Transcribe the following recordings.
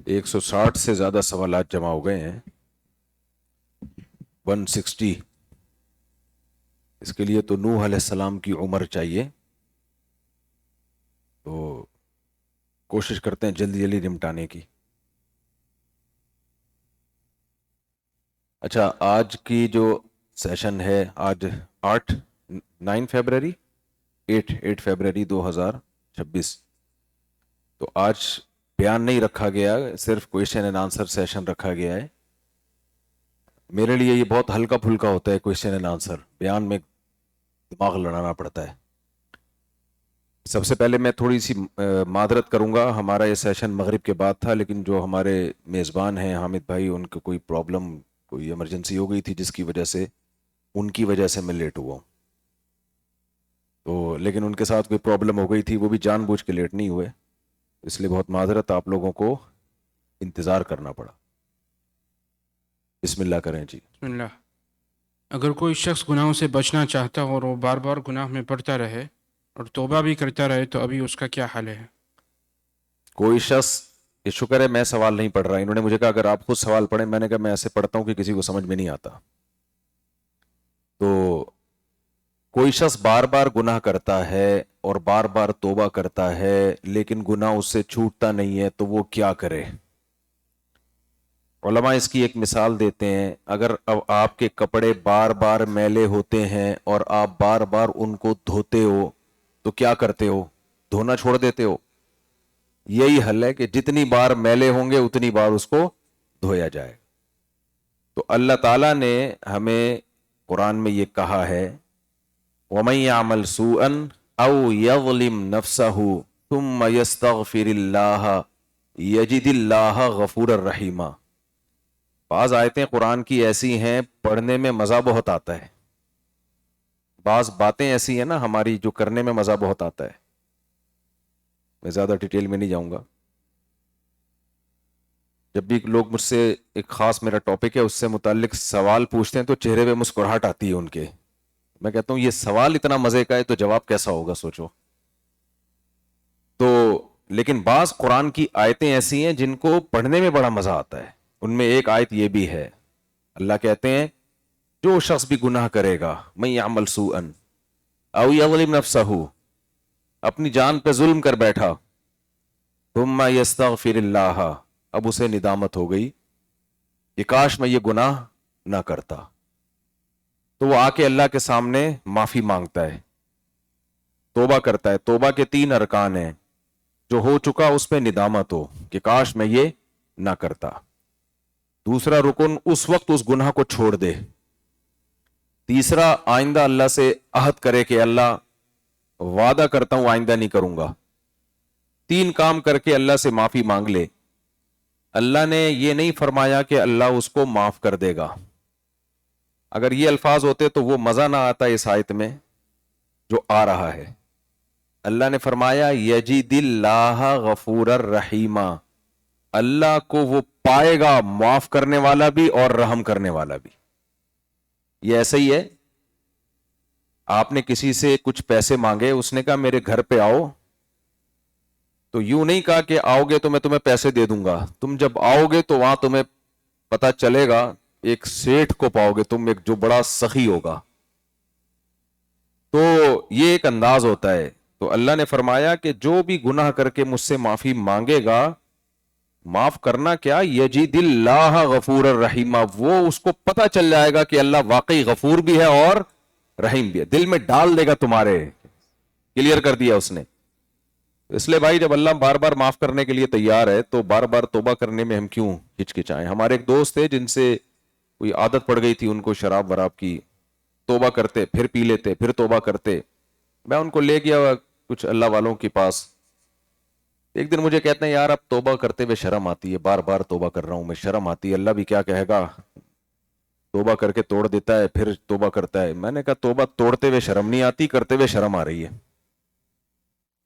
160 سے زیادہ سوالات جمع ہو گئے ہیں. 160. اس کے لیے تو نوح علیہ السلام کی عمر چاہیے. تو کوشش کرتے ہیں جلدی جلدی نمٹانے کی. اچھا، آج کی جو سیشن ہے، آج 9 فیبرری 8 فیبرری 2026. تو آج بیان نہیں رکھا گیا، صرف کویشچن اینڈ آنسر سیشن رکھا گیا ہے. میرے لیے یہ بہت ہلکا پھلکا ہوتا ہے کویشچن اینڈ آنسر، بیان میں دماغ لڑانا پڑتا ہے. سب سے پہلے میں تھوڑی سی معذرت کروں گا. ہمارا یہ سیشن مغرب کے بعد تھا، لیکن جو ہمارے میزبان ہیں حامد بھائی، ان کو کوئی پرابلم، کوئی ایمرجنسی ہو گئی تھی، جس کی وجہ سے میں لیٹ ہوا ہوں. تو لیکن ان کے ساتھ کوئی پرابلم ہو گئی تھی، وہ بھی جان بوجھ کے لیٹ نہیں ہوئے، اس لیے بہت معذرت، آپ لوگوں کو انتظار کرنا پڑا. بسم اللہ کریں جی. بسم اللہ. اگر کوئی شخص گناہوں سے بچنا چاہتا ہو اور وہ بار بار گناہ میں پڑتا رہے اور توبہ بھی کرتا رہے تو ابھی اس کا کیا حل ہے؟ کوئی شخص، یہ شکر ہے میں سوال نہیں پڑھ رہا. انہوں نے مجھے کہا اگر آپ خود سوال پڑھیں، میں نے کہا میں ایسے پڑھتا ہوں کہ کسی کو سمجھ میں نہیں آتا. تو کوئی شخص بار بار گناہ کرتا ہے اور بار بار توبہ کرتا ہے لیکن گناہ اس سے چھوٹتا نہیں ہے، تو وہ کیا کرے؟ علماء اس کی ایک مثال دیتے ہیں. اگر اب آپ کے کپڑے بار بار میلے ہوتے ہیں اور آپ بار بار ان کو دھوتے ہو تو کیا کرتے ہو؟ دھونا چھوڑ دیتے ہو. یہی حل ہے کہ جتنی بار میلے ہوں گے اتنی بار اس کو دھویا جائے. تو اللہ تعالیٰ نے ہمیں قرآن میں یہ کہا ہے، وَمَن يَعْمَلْ سُوءًا أَوْ يَظْلِمْ نَفْسَهُ ثُمَّ يَسْتَغْفِرِ اللَّهَ يَجِدِ اللَّهَ غَفُورًا رَحِيمًا. بعض آیتیں قرآن کی ایسی ہیں پڑھنے میں مزہ بہت آتا ہے، بعض باتیں ایسی ہیں نا ہماری جو کرنے میں مزہ بہت آتا ہے. میں زیادہ ڈیٹیل میں نہیں جاؤں گا. جب بھی لوگ مجھ سے ایک خاص میرا ٹاپک ہے اس سے متعلق سوال پوچھتے ہیں تو چہرے پہ مسکراہٹ آتی ہے ان کے. میں کہتا ہوں یہ سوال اتنا مزے کا ہے تو جواب کیسا ہوگا سوچو. تو لیکن بعض قرآن کی آیتیں ایسی ہیں جن کو پڑھنے میں بڑا مزہ آتا ہے. ان میں ایک آیت یہ بھی ہے، اللہ کہتے ہیں جو شخص بھی گناہ کرے گا، من یعمل سوءا او یظلم نفسہ، اپنی جان پہ ظلم کر بیٹھا، ثم یستغفر اللہ، اب اسے ندامت ہو گئی کہ کاش میں یہ گناہ نہ کرتا، تو وہ آ کے اللہ کے سامنے معافی مانگتا ہے، توبہ کرتا ہے. توبہ کے 3 ارکان ہیں. جو ہو چکا اس پہ ندامت ہو کہ کاش میں یہ نہ کرتا. دوسرا رکن اس وقت اس گناہ کو چھوڑ دے. تیسرا آئندہ اللہ سے عہد کرے کہ اللہ وعدہ کرتا ہوں آئندہ نہیں کروں گا. 3 کام کر کے اللہ سے معافی مانگ لے. اللہ نے یہ نہیں فرمایا کہ اللہ اس کو معاف کر دے گا. اگر یہ الفاظ ہوتے تو وہ مزہ نہ آتا اس آیت میں جو آ رہا ہے. اللہ نے فرمایا یجد اللہ غفور الرحیم، اللہ کو وہ پائے گا معاف کرنے والا بھی اور رحم کرنے والا بھی. یہ ایسا ہی ہے، آپ نے کسی سے کچھ پیسے مانگے، اس نے کہا میرے گھر پہ آؤ، تو یوں نہیں کہا کہ آؤ گے تو میں تمہیں پیسے دے دوں گا. تم جب آؤ گے تو وہاں تمہیں پتا چلے گا، ایک سیٹھ کو پاؤ گے تم، ایک جو بڑا سخی ہوگا. تو یہ ایک انداز ہوتا ہے. تو اللہ نے فرمایا کہ جو بھی گناہ کر کے مجھ سے معافی مانگے گا، معاف کرنا کیا، یجد اللہ غفور الرحیم، وہ اس کو پتا چل جائے گا کہ اللہ واقعی غفور بھی ہے اور رحیم بھی ہے. دل میں ڈال دے گا تمہارے، کلیئر کر دیا اس نے. اس لیے بھائی جب اللہ بار بار معاف کرنے کے لیے تیار ہے تو بار بار توبہ کرنے میں ہم کیوں ہچکچائیں؟ ہمارے ایک دوست تھے جن سے کوئی عادت پڑ گئی تھی ان کو شراب وراب کی، توبہ کرتے پھر پی لیتے پھر توبہ کرتے. میں ان کو لے گیا کچھ اللہ والوں کے پاس. ایک دن مجھے کہتے ہیں یار اب توبہ کرتے ہوئے شرم آتی ہے، بار بار توبہ کر رہا ہوں میں، شرم آتی ہے، اللہ بھی کیا کہے گا، توبہ کر کے توڑ دیتا ہے پھر توبہ کرتا ہے. میں نے کہا توبہ توڑتے ہوئے شرم نہیں آتی، کرتے ہوئے شرم آ رہی ہے.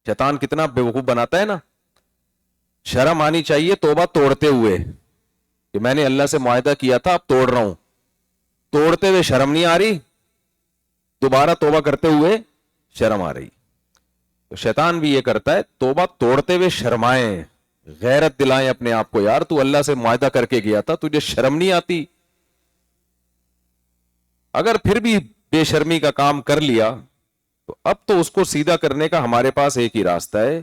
شیطان کتنا بیوقوف بناتا ہے نا. شرم آنی چاہیے توبہ توڑتے ہوئے کہ میں نے اللہ سے معاہدہ کیا تھا اب توڑ رہا ہوں. توڑتے ہوئے شرم نہیں آ رہی، دوبارہ توبہ کرتے ہوئے شرم آ رہی. تو شیطان بھی یہ کرتا ہے، توبہ توڑتے ہوئے شرمائیں غیرت دلائیں اپنے آپ کو. یار تو اللہ سے معاہدہ کر کے گیا تھا, تجھے شرم نہیں آتی؟ اگر پھر بھی بے شرمی کا کام کر لیا تو اب تو اس کو سیدھا کرنے کا ہمارے پاس ایک ہی راستہ ہے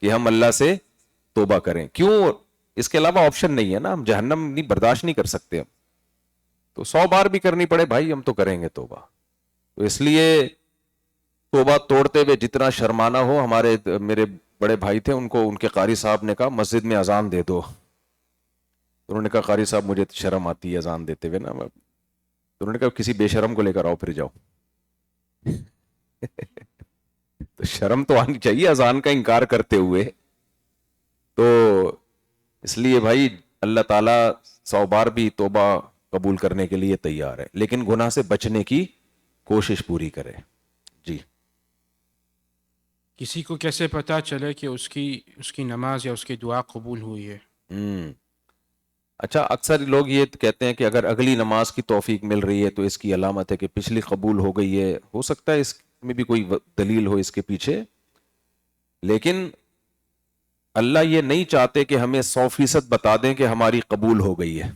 کہ ہم اللہ سے توبہ کریں. کیوں؟ اس کے علاوہ آپشن نہیں ہے نا, ہم جہنم نہیں برداشت نہیں کر سکتے. ہم تو 100 بار بھی کرنی پڑے بھائی, ہم تو کریں گے توبہ. تو اس لیے توبہ توڑتے ہوئے جتنا شرمانا ہو. میرے بڑے بھائی تھے, ان کو ان کے قاری صاحب نے کہا مسجد میں اذان دے دو. انہوں نے کہا قاری صاحب مجھے شرم آتی ہے اذان دیتے ہوئے نا. تو انہوں نے کہا کسی بے شرم کو لے کر آؤ پھر جاؤ. تو شرم تو آنی چاہیے اذان کا انکار کرتے ہوئے. تو اس لیے بھائی اللہ تعالیٰ 100 بار بھی توبہ قبول کرنے کے لیے تیار ہے, لیکن گناہ سے بچنے کی کوشش پوری کرے. جی. کسی کو کیسے پتا چلے کہ اس کی نماز یا اس کی دعا قبول ہوئی ہے؟ اچھا, اکثر لوگ یہ کہتے ہیں کہ اگر اگلی نماز کی توفیق مل رہی ہے تو اس کی علامت ہے کہ پچھلی قبول ہو گئی ہے. ہو سکتا ہے اس میں بھی کوئی دلیل ہو اس کے پیچھے, لیکن اللہ یہ نہیں چاہتے کہ ہمیں 100% بتا دیں کہ ہماری قبول ہو گئی ہے,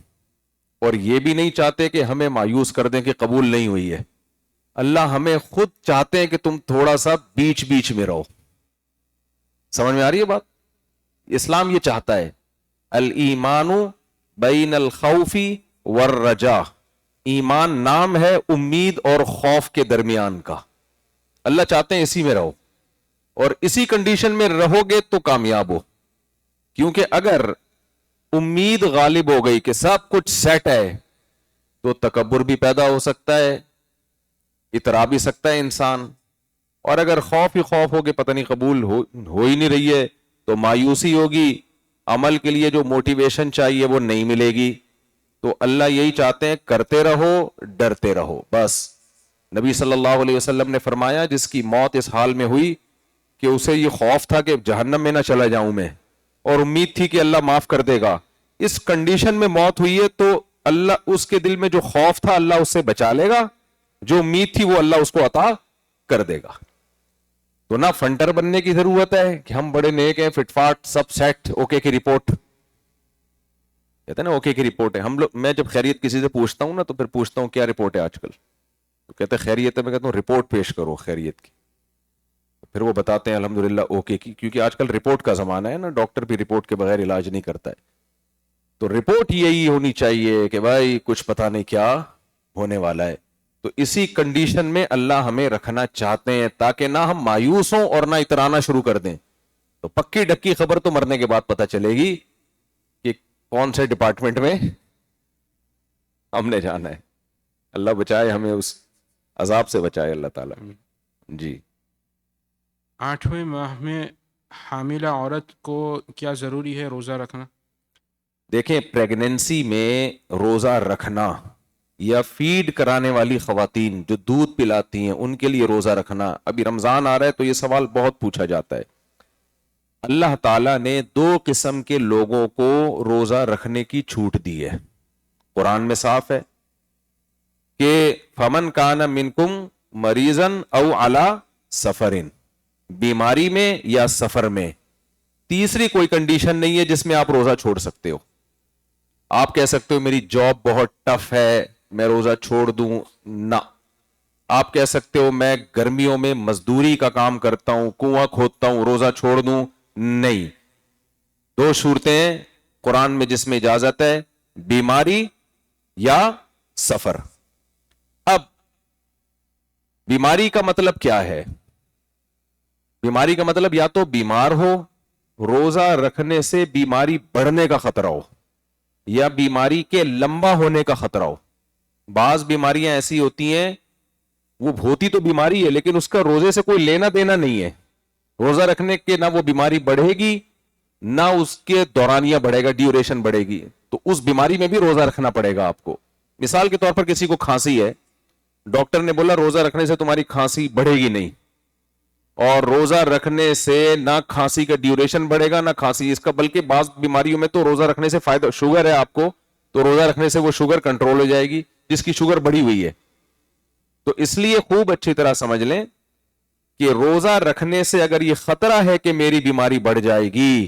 اور یہ بھی نہیں چاہتے کہ ہمیں مایوس کر دیں کہ قبول نہیں ہوئی ہے. اللہ ہمیں خود چاہتے ہیں کہ تم تھوڑا سا بیچ بیچ میں رہو. سمجھ میں آ رہی ہے بات؟ اسلام یہ چاہتا ہے. الایمان بین الخوف والرجاء, ایمان نام ہے امید اور خوف کے درمیان کا. اللہ چاہتے ہیں اسی میں رہو, اور اسی کنڈیشن میں رہو گے تو کامیاب ہو. کیونکہ اگر امید غالب ہو گئی کہ سب کچھ سیٹ ہے تو تکبر بھی پیدا ہو سکتا ہے, اترا بھی سکتا ہے انسان. اور اگر خوف ہی خوف ہو کہ پتہ نہیں قبول ہو ہی نہیں رہی ہے تو مایوسی ہوگی, عمل کے لیے جو موٹیویشن چاہیے وہ نہیں ملے گی. تو اللہ یہی چاہتے ہیں کرتے رہو, ڈرتے رہو بس. نبی صلی اللہ علیہ وسلم نے فرمایا جس کی موت اس حال میں ہوئی کہ اسے یہ خوف تھا کہ جہنم میں نہ چلا جاؤں میں, اور امید تھی کہ اللہ معاف کر دے گا, اس کنڈیشن میں موت ہوئی ہے تو اللہ اس کے دل میں جو خوف تھا اللہ اس سے بچا لے گا, جو امید تھی وہ اللہ اس کو عطا کر دے گا. تو نہ فنٹر بننے کی ضرورت ہے کہ ہم بڑے نیک ہیں, فٹ فاٹ سب سیٹ, اوکے کی رپورٹ کہتے ہیں نا, اوکے کی رپورٹ ہے. ہم لوگ, میں جب خیریت کسی سے پوچھتا ہوں نا تو پھر پوچھتا ہوں کیا رپورٹ ہے آج کل, تو کہتے ہیں خیریت ہے. میں کہتا ہوں رپورٹ پیش کرو خیریت کی. پھر وہ بتاتے ہیں الحمدللہ اوکے کی, کیونکہ آج کل رپورٹ کا زمانہ ہے نا, ڈاکٹر بھی رپورٹ کے بغیر علاج نہیں کرتا ہے. تو رپورٹ یہی ہونی چاہیے کہ بھائی کچھ پتہ نہیں کیا ہونے والا ہے. تو اسی کنڈیشن میں اللہ ہمیں رکھنا چاہتے ہیں تاکہ نہ ہم مایوس ہوں اور نہ اترانا شروع کر دیں. تو پکی ڈکی خبر تو مرنے کے بعد پتہ چلے گی کہ کون سے ڈپارٹمنٹ میں ہم نے جانا ہے. اللہ بچائے ہمیں, اس عذاب سے بچائے اللہ تعالیٰ. جی. 8ویں ماہ میں حاملہ عورت کو کیا ضروری ہے روزہ رکھنا؟ دیکھیں, پریگننسی میں روزہ رکھنا یا فیڈ کرانے والی خواتین جو دودھ پلاتی ہیں ان کے لیے روزہ رکھنا, ابھی رمضان آ رہا ہے تو یہ سوال بہت پوچھا جاتا ہے. اللہ تعالیٰ نے 2 قسم کے لوگوں کو روزہ رکھنے کی چھوٹ دی ہے. قرآن میں صاف ہے کہ فمن کان منکم مریضن او علی سفرن, بیماری میں یا سفر میں. تیسری کوئی کنڈیشن نہیں ہے جس میں آپ روزہ چھوڑ سکتے ہو. آپ کہہ سکتے ہو میری جاب بہت ٹف ہے میں روزہ چھوڑ دوں, نہ. آپ کہہ سکتے ہو میں گرمیوں میں مزدوری کا کام کرتا ہوں, کنواں کھودتا ہوں, روزہ چھوڑ دوں, نہیں. 2 صورتیں قرآن میں جس میں اجازت ہے, بیماری یا سفر. اب بیماری کا مطلب کیا ہے؟ بیماری کا مطلب یا تو بیمار ہو, روزہ رکھنے سے بیماری بڑھنے کا خطرہ ہو, یا بیماری کے لمبا ہونے کا خطرہ ہو. بعض بیماریاں ایسی ہوتی ہیں وہ ہوتی تو بیماری ہے لیکن اس کا روزے سے کوئی لینا دینا نہیں ہے. روزہ رکھنے کے نہ وہ بیماری بڑھے گی نہ اس کے دورانیہ بڑھے گا, ڈیوریشن بڑھے گی, تو اس بیماری میں بھی روزہ رکھنا پڑے گا آپ کو. مثال کے طور پر کسی کو کھانسی ہے, ڈاکٹر نے بولا روزہ رکھنے سے تمہاری کھانسی بڑھے گی نہیں, اور روزہ رکھنے سے نہ کھانسی کا ڈیوریشن بڑھے گا نہ کھانسی اس کا, بلکہ بعض بیماریوں میں تو روزہ رکھنے سے فائدہ, شوگر ہے آپ کو تو روزہ رکھنے سے وہ شوگر کنٹرول ہو جائے گی جس کی شوگر بڑھی ہوئی ہے. تو اس لیے خوب اچھی طرح سمجھ لیں کہ روزہ رکھنے سے اگر یہ خطرہ ہے کہ میری بیماری بڑھ جائے گی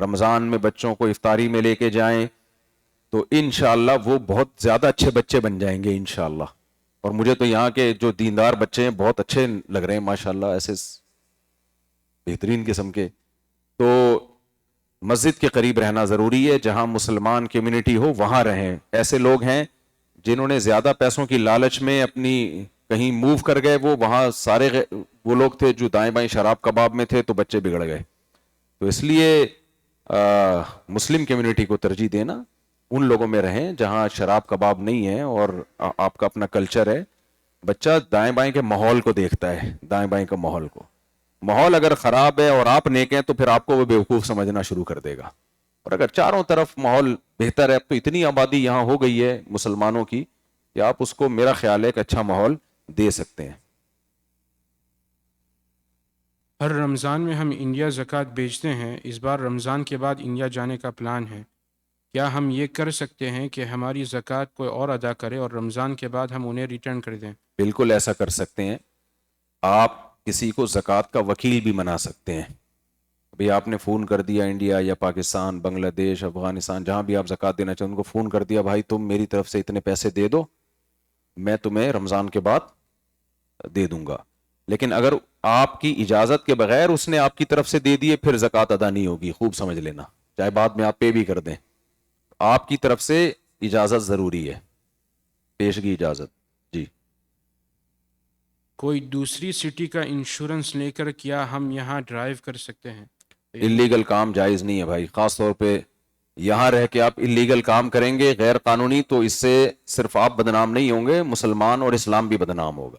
رمضان میں بچوں کو افطاری میں لے کے جائیں تو انشاءاللہ وہ بہت زیادہ اچھے بچے بن جائیں گے انشاءاللہ. اور مجھے تو یہاں کے جو دیندار بچے ہیں بہت اچھے لگ رہے ہیں ماشاءاللہ، ایسے بہترین قسم کے. تو مسجد کے قریب رہنا ضروری ہے، جہاں مسلمان کمیونٹی ہو وہاں رہیں. ایسے لوگ ہیں جنہوں نے زیادہ پیسوں کی لالچ میں اپنی کہیں موو کر گئے، وہ وہاں سارے وہ لوگ تھے جو دائیں بائیں شراب کباب میں تھے، تو بچے بگڑ گئے. تو اس لیے مسلم کمیونٹی کو ترجیح دینا، ان لوگوں میں رہیں جہاں شراب کباب نہیں ہے اور آپ کا اپنا کلچر ہے. بچہ دائیں بائیں کے ماحول کو دیکھتا ہے، دائیں بائیں کا ماحول کو. ماحول اگر خراب ہے اور آپ نیک ہیں تو پھر آپ کو وہ بیوقوف سمجھنا شروع کر دے گا. اور اگر چاروں طرف ماحول بہتر ہے، اب تو اتنی آبادی یہاں ہو گئی ہے مسلمانوں کی کہ آپ اس کو میرا خیال ہے ایک اچھا ماحول دے سکتے ہیں. ہر رمضان میں ہم انڈیا زکوٰۃ بھیجتے ہیں، اس بار رمضان کے بعد انڈیا جانے کا پلان ہے. کیا ہم یہ کر سکتے ہیں کہ ہماری زکوٰۃ کوئی اور ادا کرے اور رمضان کے بعد ہم انہیں ریٹرن کر دیں؟ بالکل ایسا کر سکتے ہیں. آپ کسی کو زکوٰۃ کا وکیل بھی بنا سکتے ہیں. ابھی آپ نے فون کر دیا انڈیا یا پاکستان، بنگلہ دیش، افغانستان، جہاں بھی آپ زکوٰۃ دینا چاہیں ان کو فون کر دیا، بھائی تم میری طرف سے اتنے پیسے دے دو، میں تمہیں رمضان کے بعد دے دوں گا. لیکن اگر آپ کی اجازت کے بغیر اس نے آپ کی طرف سے دے دیے پھر زکوٰۃ ادا نہیں ہوگی، خوب سمجھ لینا، چاہے بعد میں آپ پے بھی کر دیں. آپ کی طرف سے اجازت ضروری ہے، پیشگی اجازت. جی. کوئی دوسری سٹی کا انشورنس لے کر کیا ہم یہاں ڈرائیو کر سکتے ہیں؟ اللیگل کام جائز نہیں ہے بھائی، خاص طور پہ یہاں رہ کے آپ اللیگل کام کریں گے غیر قانونی، تو اس سے صرف آپ بدنام نہیں ہوں گے، مسلمان اور اسلام بھی بدنام ہوگا.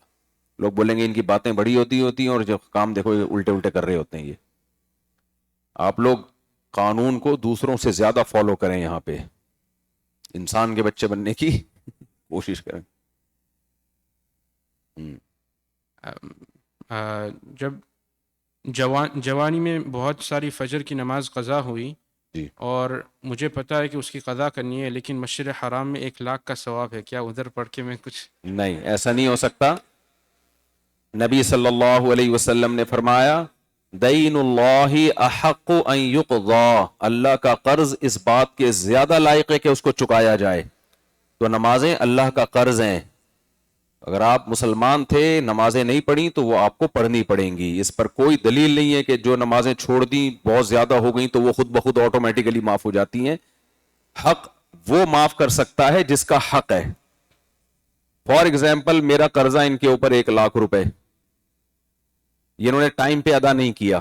لوگ بولیں گے ان کی باتیں بڑی ہوتی ہیں اور جو کام دیکھو یہ الٹے الٹے کر رہے ہوتے ہیں. یہ آپ لوگ قانون کو دوسروں سے زیادہ فالو کریں، یہاں پہ انسان کے بچے بننے کی کوشش کریں. جب جوانی میں بہت ساری فجر کی نماز قضا ہوئی جی. اور مجھے پتا ہے کہ اس کی قضا کرنی ہے، لیکن مسجد حرام میں 1,00,000 کا ثواب ہے، کیا ادھر پڑھ کے میں کچھ؟ نہیں، ایسا نہیں ہو سکتا. نبی صلی اللہ علیہ وسلم نے فرمایا دین اللہ احق ان یقضا، اللہ کا قرض اس بات کے زیادہ لائق ہے کہ اس کو چکایا جائے. تو نمازیں اللہ کا قرض ہیں. اگر آپ مسلمان تھے نمازیں نہیں پڑھی تو وہ آپ کو پڑھنی پڑیں گی. اس پر کوئی دلیل نہیں ہے کہ جو نمازیں چھوڑ دیں بہت زیادہ ہو گئیں تو وہ خود بخود آٹومیٹیکلی معاف ہو جاتی ہیں. حق وہ معاف کر سکتا ہے جس کا حق ہے. فار ایگزامپل میرا قرضہ ان کے اوپر 1,00,000 روپے، یہ انہوں نے ٹائم پہ ادا نہیں کیا.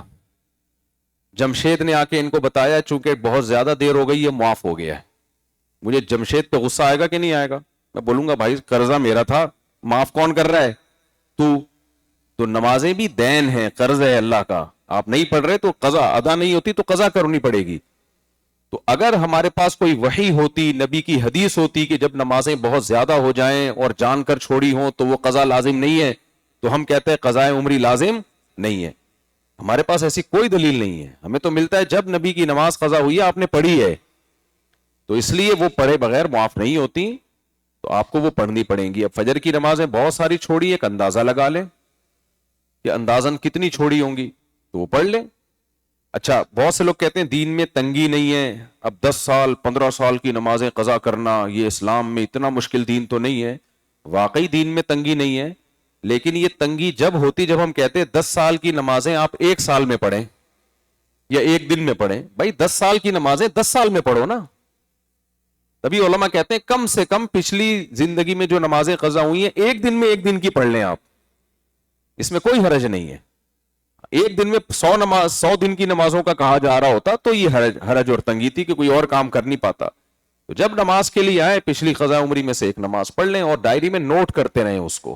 جمشید نے آ کے ان کو بتایا چونکہ بہت زیادہ دیر ہو گئی، یہ معاف ہو گیا ہے. مجھے جمشید پہ غصہ آئے گا کہ نہیں آئے گا؟ میں بولوں گا بھائی قرضہ میرا تھا، معاف کون کر رہا ہے؟ تو نمازیں بھی دین ہیں، قرض ہے اللہ کا. آپ نہیں پڑھ رہے تو قضا ادا نہیں ہوتی تو قضا کرنی پڑے گی. تو اگر ہمارے پاس کوئی وحی ہوتی، نبی کی حدیث ہوتی کہ جب نمازیں بہت زیادہ ہو جائیں اور جان کر چھوڑی ہوں تو وہ قضا لازم نہیں ہے، تو ہم کہتے ہیں قضاء عمری لازم نہیں ہے. ہمارے پاس ایسی کوئی دلیل نہیں ہے. ہمیں تو ملتا ہے جب نبی کی نماز قضا ہوئی ہے آپ نے پڑھی ہے، تو اس لیے وہ پڑھے بغیر معاف نہیں ہوتی، تو آپ کو وہ پڑھنی پڑیں گی. اب فجر کی نمازیں بہت ساری چھوڑی، ایک اندازہ لگا لیں کہ اندازاً کتنی چھوڑی ہوں گی تو وہ پڑھ لیں. اچھا، بہت سے لوگ کہتے ہیں دین میں تنگی نہیں ہے، اب 10 سال 15 سال کی نمازیں قضا کرنا یہ اسلام میں اتنا مشکل دین تو نہیں ہے. واقعی دین میں تنگی نہیں ہے، لیکن یہ تنگی جب ہوتی جب ہم کہتے ہیں 10 سال کی نمازیں آپ 1 سال میں پڑھیں یا 1 دن میں پڑھیں. بھائی 10 سال کی نمازیں 10 سال میں پڑھو نا. تبھی علماء کہتے ہیں کم سے کم پچھلی زندگی میں جو نمازیں قضا ہوئی ہیں 1 دن میں 1 دن کی پڑھ لیں آپ، اس میں کوئی حرج نہیں ہے. 1 دن میں 100 دن کی نمازوں کا کہا جا رہا ہوتا تو یہ حرج اور تنگی تھی کہ کوئی اور کام کر نہیں پاتا. تو جب نماز کے لیے آئے پچھلی قضا عمری میں سے 1 نماز پڑھ لیں اور ڈائری میں نوٹ کرتے رہیں اس کو.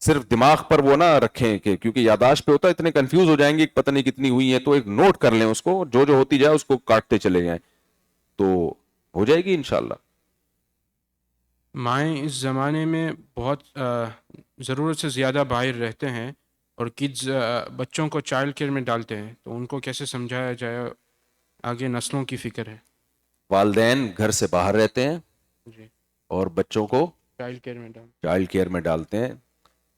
صرف دماغ پر وہ نہ رکھیں کہ کیونکہ یاداشت پہ ہوتا ہے اتنے کنفیوز ہو جائیں گے کہ پتہ نہیں کتنی ہوئی ہے، تو ایک نوٹ کر لیں اس کو، جو ہوتی جائے اس کو کاٹتے چلے جائیں تو ہو جائے گی انشاءاللہ. مائیں اس زمانے میں بہت ضرورت سے زیادہ باہر رہتے ہیں اور کڈز بچوں کو چائلڈ کیئر میں ڈالتے ہیں، تو ان کو کیسے سمجھایا جائے؟ آگے نسلوں کی فکر ہے. والدین گھر سے باہر رہتے ہیں جی، اور بچوں کو چائلڈ کیئر میں ڈال. چائلڈ کیئر میں ڈالتے ہیں.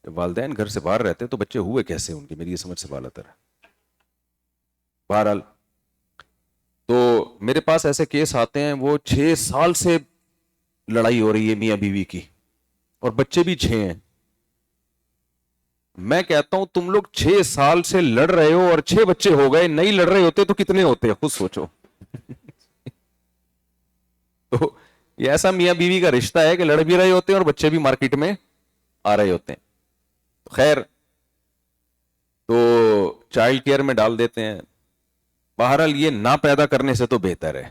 والدین گھر سے باہر رہتے ہیں تو بچے ہوئے کیسے ان کی، میری یہ سمجھ سے بالاتر ہے. بہرحال میرے پاس ایسے کیس آتے ہیں, وہ 6 سال سے لڑائی ہو رہی ہے میاں بیوی کی, اور بچے بھی 6 ہیں. میں کہتا ہوں تم لوگ 6 سال سے لڑ رہے ہو اور 6 بچے ہو گئے, نہیں لڑ رہے ہوتے تو کتنے ہوتے, خود سوچو. تو یہ ایسا میاں بیوی کا رشتہ ہے کہ لڑ بھی رہے ہوتے ہیں اور بچے بھی مارکیٹ میں آ رہے ہوتے ہیں. خیر, تو چائلڈ کیئر میں ڈال دیتے ہیں. بہرحال یہ نہ پیدا کرنے سے تو بہتر ہے,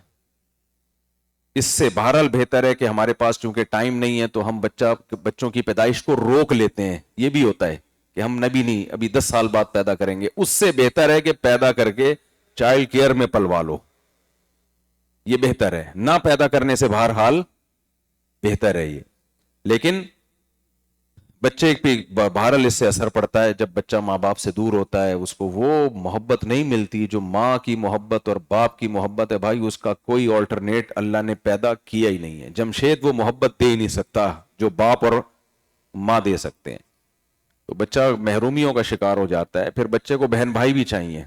اس سے بہرحال بہتر ہے کہ ہمارے پاس چونکہ ٹائم نہیں ہے تو ہم بچوں کی پیدائش کو روک لیتے ہیں. یہ بھی ہوتا ہے کہ ہم نبی نہیں, ابھی 10 سال بعد پیدا کریں گے. اس سے بہتر ہے کہ پیدا کر کے چائلڈ کیئر میں پلوا لو, یہ بہتر ہے. نہ پیدا کرنے سے بہرحال بہتر ہے یہ. لیکن بچے پہ بہرحال اس سے اثر پڑتا ہے. جب بچہ ماں باپ سے دور ہوتا ہے, اس کو وہ محبت نہیں ملتی جو ماں کی محبت اور باپ کی محبت ہے. بھائی اس کا کوئی آلٹرنیٹ اللہ نے پیدا کیا ہی نہیں ہے. جمشید وہ محبت دے ہی نہیں سکتا جو باپ اور ماں دے سکتے ہیں. تو بچہ محرومیوں کا شکار ہو جاتا ہے. پھر بچے کو بہن بھائی بھی چاہیے.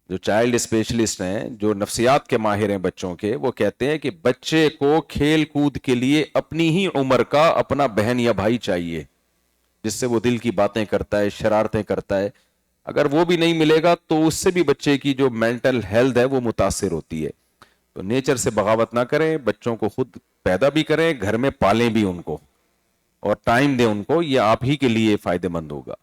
جو چائلڈ اسپیشلسٹ ہیں, جو نفسیات کے ماہر ہیں بچوں کے, وہ کہتے ہیں کہ بچے کو کھیل کود کے لیے اپنی ہی عمر کا اپنا بہن یا بھائی چاہیے, جس سے وہ دل کی باتیں کرتا ہے, شرارتیں کرتا ہے. اگر وہ بھی نہیں ملے گا تو اس سے بھی بچے کی جو مینٹل ہیلتھ ہے وہ متاثر ہوتی ہے. تو نیچر سے بغاوت نہ کریں, بچوں کو خود پیدا بھی کریں, گھر میں پالیں بھی ان کو, اور ٹائم دیں ان کو. یہ آپ ہی کے لیے فائدہ مند ہوگا.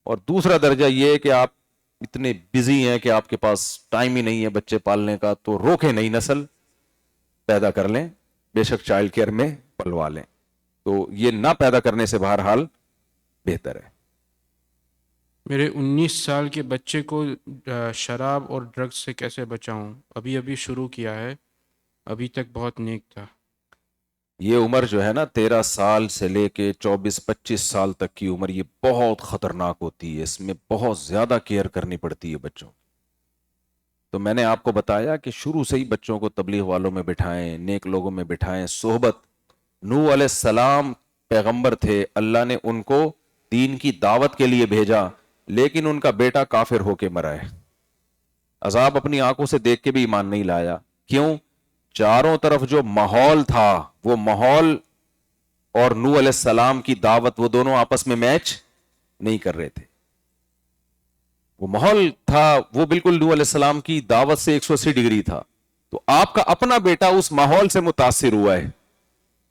اور دوسرا درجہ یہ ہے کہ آپ اتنے بزی ہیں کہ آپ کے پاس ٹائم ہی نہیں ہے بچے پالنے کا, تو روکیں نئی نسل پیدا کر لیں, بے شک چائلڈ کیئر میں پلوا لیں. تو یہ نہ پیدا کرنے سے بہرحال بہتر ہے. میرے 19 سال کے بچے کو شراب اور ڈرگز سے کیسے بچاؤں؟ ابھی شروع کیا ہے, ابھی تک بہت نیک تھا. یہ عمر جو ہے نا 13 سال سے لے کے 24-25 سال تک کی عمر, یہ بہت خطرناک ہوتی ہے. اس میں بہت زیادہ کیئر کرنی پڑتی ہے بچوں. تو میں نے آپ کو بتایا کہ شروع سے ہی بچوں کو تبلیغ والوں میں بٹھائیں, نیک لوگوں میں بٹھائیں, صحبت. نوح علیہ السلام پیغمبر تھے, اللہ نے ان کو دین کی دعوت کے لیے بھیجا, لیکن ان کا بیٹا کافر ہو کے مرا ہے. عذاب اپنی آنکھوں سے دیکھ کے بھی ایمان نہیں لایا. کیوں؟ چاروں طرف جو ماحول تھا, وہ ماحول اور نوح علیہ السلام کی دعوت, وہ دونوں آپس میں میچ نہیں کر رہے تھے. وہ ماحول تھا وہ بالکل نوح علیہ السلام کی دعوت سے 180 ڈگری تھا. تو آپ کا اپنا بیٹا اس ماحول سے متاثر ہوا ہے.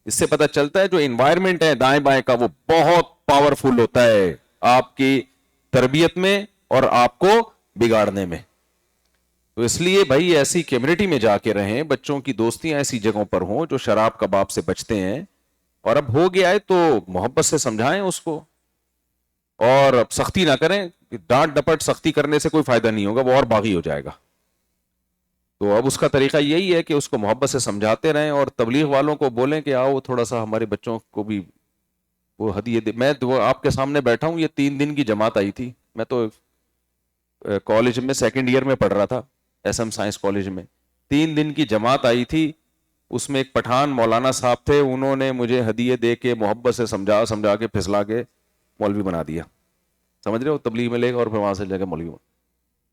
اس سے پتہ چلتا ہے جو انوائرمنٹ ہے دائیں بائیں کا, وہ بہت پاورفل ہوتا ہے آپ کی تربیت میں اور آپ کو بگاڑنے میں. تو اس لیے بھائی ایسی کمیونٹی میں جا کے رہیں, بچوں کی دوستیاں ایسی جگہوں پر ہوں جو شراب کباب سے بچتے ہیں, اور اب ہو گیا ہے تو محبت سے سمجھائیں اس کو, اور اب سختی نہ کریں. ڈانٹ ڈپٹ سختی کرنے سے کوئی فائدہ نہیں ہوگا, وہ اور باغی ہو جائے گا. تو اب اس کا طریقہ یہی ہے کہ اس کو محبت سے سمجھاتے رہیں, اور تبلیغ والوں کو بولیں کہ آؤ تھوڑا سا ہمارے بچوں کو بھی وہ ہدیے دے. میں آپ کے سامنے بیٹھا ہوں, یہ 3 دن کی جماعت آئی تھی. میں تو کالج میں 2nd ایئر میں پڑھ رہا تھا, ایس ایم سائنس کالج میں. 3 دن کی جماعت آئی تھی. اس میں ایک پٹھان مولانا صاحب تھے, انہوں نے مجھے ہدیے دے کے محبت سے سمجھا کے پھسلا کے مولوی بنا دیا. سمجھ رہے ہو, تبلیغ میں لے گا اور پھر وہاں سے لے کے مولوی بنا.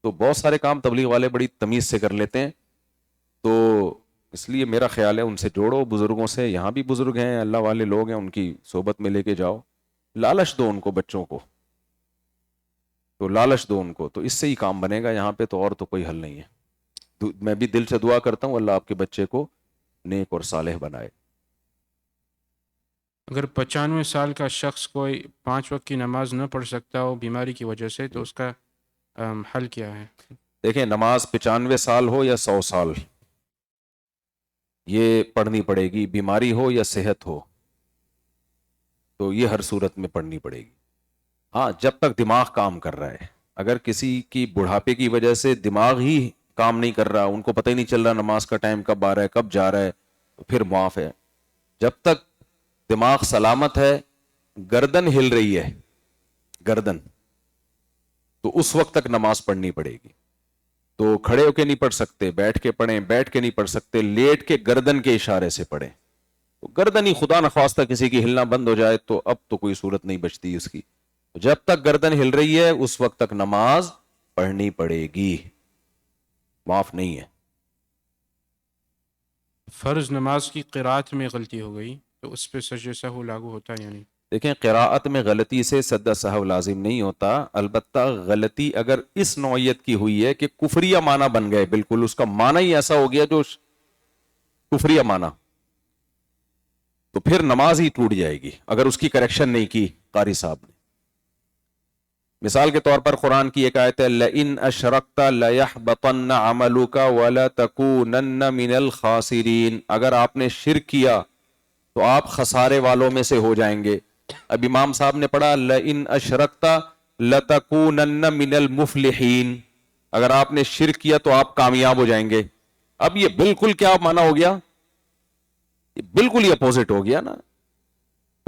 تو بہت سارے کام تبلیغ والے بڑی تمیز سے کر لیتے ہیں. تو اس لیے میرا خیال ہے ان سے جوڑو, بزرگوں سے. یہاں بھی بزرگ ہیں, اللہ والے لوگ ہیں, ان کی صحبت میں لے کے جاؤ. لالچ دو ان کو, بچوں کو تو لالچ دو ان کو, تو اس سے ہی کام بنے گا یہاں پہ. تو اور تو کوئی حل نہیں ہے. میں بھی دل سے دعا کرتا ہوں اللہ آپ کے بچے کو نیک اور صالح بنائے. اگر 95 سال کا شخص کوئی 5 وقت کی نماز نہ پڑھ سکتا ہو بیماری کی وجہ سے, تو اس کا حل کیا ہے؟ دیکھیں, نماز 95 سال ہو یا 100 سال, یہ پڑھنی پڑے گی. بیماری ہو یا صحت ہو, تو یہ ہر صورت میں پڑھنی پڑے گی. ہاں, جب تک دماغ کام کر رہا ہے. اگر کسی کی بڑھاپے کی وجہ سے دماغ ہی کام نہیں کر رہا, ان کو پتہ ہی نہیں چل رہا نماز کا ٹائم کب آ رہا ہے کب جا رہا ہے, تو پھر معاف ہے. جب تک دماغ سلامت ہے, گردن ہل رہی ہے گردن, تو اس وقت تک نماز پڑھنی پڑے گی. تو کھڑے ہو کے نہیں پڑھ سکتے, بیٹھ کے پڑھیں, بیٹھ کے نہیں پڑھ سکتے, لیٹ کے گردن کے اشارے سے پڑھیں. تو گردن ہی خدا نخواستہ کسی کی ہلنا بند ہو جائے تو اب تو کوئی صورت نہیں بچتی اس کی. جب تک گردن ہل رہی ہے اس وقت تک نماز پڑھنی پڑے گی, معاف نہیں ہے. فرض نماز کی قرات میں غلطی ہو گئی تو اس پہ سجدہ سہو لاگو ہوتا ہے یعنی؟ دیکھیں قراءت میں غلطی سے سجدہ سہو لازم نہیں ہوتا، البتہ غلطی اگر اس نوعیت کی ہوئی ہے کہ کفریہ معنی بن گئے، بالکل اس کا معنی ہی ایسا ہو گیا جو کفریہ معنی، تو پھر نماز ہی ٹوٹ جائے گی اگر اس کی کریکشن نہیں کی قاری صاحب نے۔ مثال کے طور پر قرآن کی ایک آیت ہے لَإِنْ أَشْرَكْتَ لَيَحْبَطَنَّ عَمَلُكَ وَلَتَكُونَنَّ مِنَ الْخَاسِرِينَ، اگر آپ نے شرک کیا تو آپ خسارے والوں میں سے ہو جائیں گے۔ اب امام صاحب نے پڑھا لَإِنْ أَشْرَكْتَ لَتَكُونَنَّ مِنَ الْمُفْلِحِينَ، اگر آپ نے شرک کیا تو آپ کامیاب ہو جائیں گے۔ اب یہ بالکل کیا معنی ہو گیا؟ یہ بالکل ہی اپوزٹ ہو گیا نا۔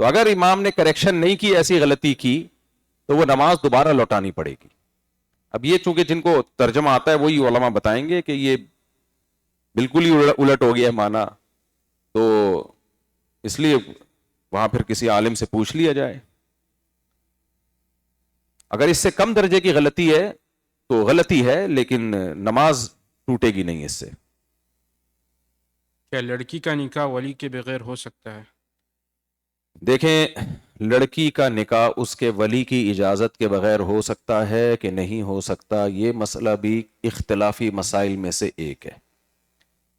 تو اگر امام نے کریکشن نہیں کی، ایسی غلطی کی، تو وہ نماز دوبارہ لوٹانی پڑے گی۔ اب یہ چونکہ جن کو ترجمہ آتا ہے وہی علماء بتائیں گے کہ یہ بالکل ہی الٹ ہو گیا معنی، تو اس لیے وہاں پھر کسی عالم سے پوچھ لیا جائے۔ اگر اس سے کم درجے کی غلطی ہے تو غلطی ہے، لیکن نماز ٹوٹے گی نہیں اس سے۔ کیا لڑکی کا نکاح ولی کے بغیر ہو سکتا ہے؟ دیکھیں لڑکی کا نکاح اس کے ولی کی اجازت کے بغیر ہو سکتا ہے کہ نہیں ہو سکتا، یہ مسئلہ بھی اختلافی مسائل میں سے ایک ہے۔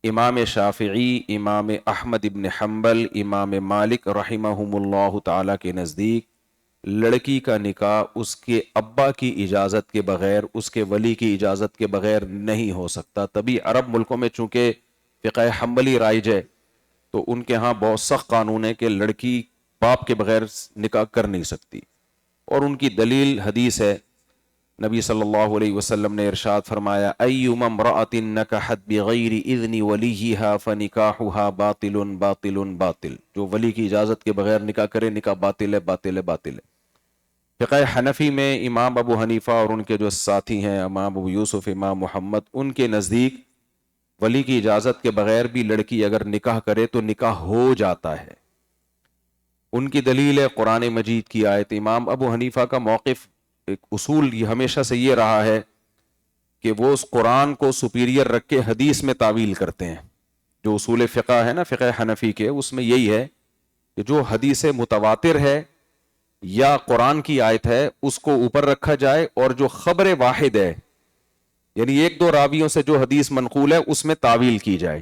امام شافعی، امام احمد ابن حنبل، امام مالک رحمہم اللہ تعالی کے نزدیک لڑکی کا نکاح اس کے ابا کی اجازت کے بغیر، اس کے ولی کی اجازت کے بغیر نہیں ہو سکتا۔ تبھی عرب ملکوں میں چونکہ فقہ حنبلی رائج ہے تو ان کے ہاں بہت سخت قانون ہے کہ لڑکی باپ کے بغیر نکاح کر نہیں سکتی، اور ان کی دلیل حدیث ہے۔ نبی صلی اللہ علیہ وسلم نے ارشاد فرمایا ایما امرأة نکحت بغیر اذن ولیہا فنکاحها باطل باطل باطل، جو ولی کی اجازت کے بغیر نکاح کرے نکاح باطل ہے باطل ہے باطل ہے۔ فقہ حنفی میں امام ابو حنیفہ اور ان کے جو ساتھی ہیں امام ابو یوسف، امام محمد، ان کے نزدیک ولی کی اجازت کے بغیر بھی لڑکی اگر نکاح کرے تو نکاح ہو جاتا ہے۔ ان کی دلیل ہے قرآن مجید کی آیت۔ امام ابو حنیفہ کا موقف، ایک اصول یہ ہمیشہ سے یہ رہا ہے کہ وہ اس قرآن کو سپیریئر رکھ کے حدیث میں تعویل کرتے ہیں۔ جو اصول فقہ ہے نا فقہ حنفی کے، اس میں یہی ہے کہ جو حدیث متواتر ہے یا قرآن کی آیت ہے اس کو اوپر رکھا جائے، اور جو خبر واحد ہے یعنی ایک دو راویوں سے جو حدیث منقول ہے اس میں تعویل کی جائے۔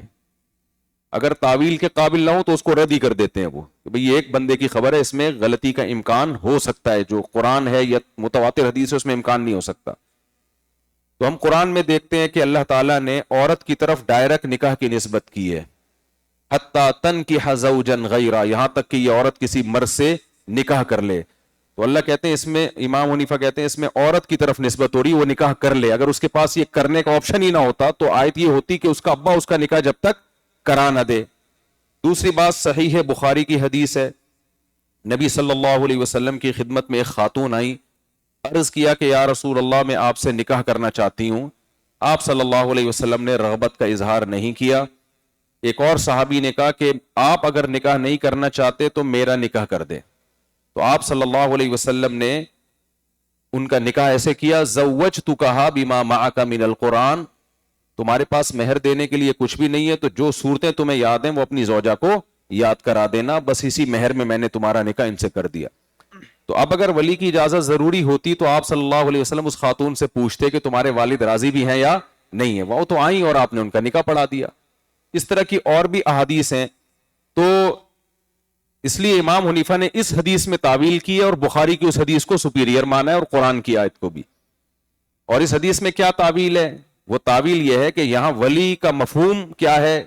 اگر تعویل کے قابل نہ ہو تو اس کو رد ہی کر دیتے ہیں وہ کہ بھئی یہ ایک بندے کی خبر ہے، اس میں غلطی کا امکان ہو سکتا ہے، جو قرآن ہے یا متواتر حدیث ہے اس میں امکان نہیں ہو سکتا۔ تو ہم قرآن میں دیکھتے ہیں کہ اللہ تعالیٰ نے عورت کی طرف ڈائریکٹ نکاح کی نسبت کی ہے، حتی تنکح زوجا غیرہ، یہاں تک کہ یہ عورت کسی مرد سے نکاح کر لے۔ تو اللہ کہتے ہیں اس میں، امام حنیفہ کہتے ہیں اس میں عورت کی طرف نسبت ہو رہی، وہ نکاح کر لے۔ اگر اس کے پاس یہ کرنے کا آپشن ہی نہ ہوتا تو آیت یہ ہوتی کہ اس کا ابا اس کا نکاح جب تک کرا نہ دے۔ دوسری بات صحیح بخاری کی حدیث ہے، نبی صلی اللہ علیہ وسلم کی خدمت میں ایک خاتون آئی، عرض کیا کہ یا رسول اللہ میں آپ سے نکاح کرنا چاہتی ہوں۔ آپ صلی اللہ علیہ وسلم نے رغبت کا اظہار نہیں کیا۔ ایک اور صحابی نے کہا کہ آپ اگر نکاح نہیں کرنا چاہتے تو میرا نکاح کر دیں۔ تو آپ صلی اللہ علیہ وسلم نے ان کا نکاح ایسے کیا، زوجتکھا بما معک من القرآن، تمہارے پاس مہر دینے کے لیے کچھ بھی نہیں ہے تو جو صورتیں تمہیں یاد ہیں وہ اپنی زوجہ کو یاد کرا دینا، بس اسی مہر میں نے تمہارا نکاح ان سے کر دیا۔ تو اب اگر ولی کی اجازت ضروری ہوتی تو آپ صلی اللہ علیہ وسلم اس خاتون سے پوچھتے کہ تمہارے والد راضی بھی ہیں یا نہیں ہیں، وہ تو آئیں اور آپ نے ان کا نکاح پڑھا دیا۔ اس طرح کی اور بھی احادیث ہیں، تو اس لیے امام حنیفہ نے اس حدیث میں تعویل کی ہے اور بخاری کی اس حدیث کو سپیریئر مانا ہے اور قرآن کی آیت کو بھی۔ اور اس حدیث میں کیا تعویل ہے؟ وہ تعویل یہ ہے کہ یہاں ولی کا مفہوم کیا ہے؟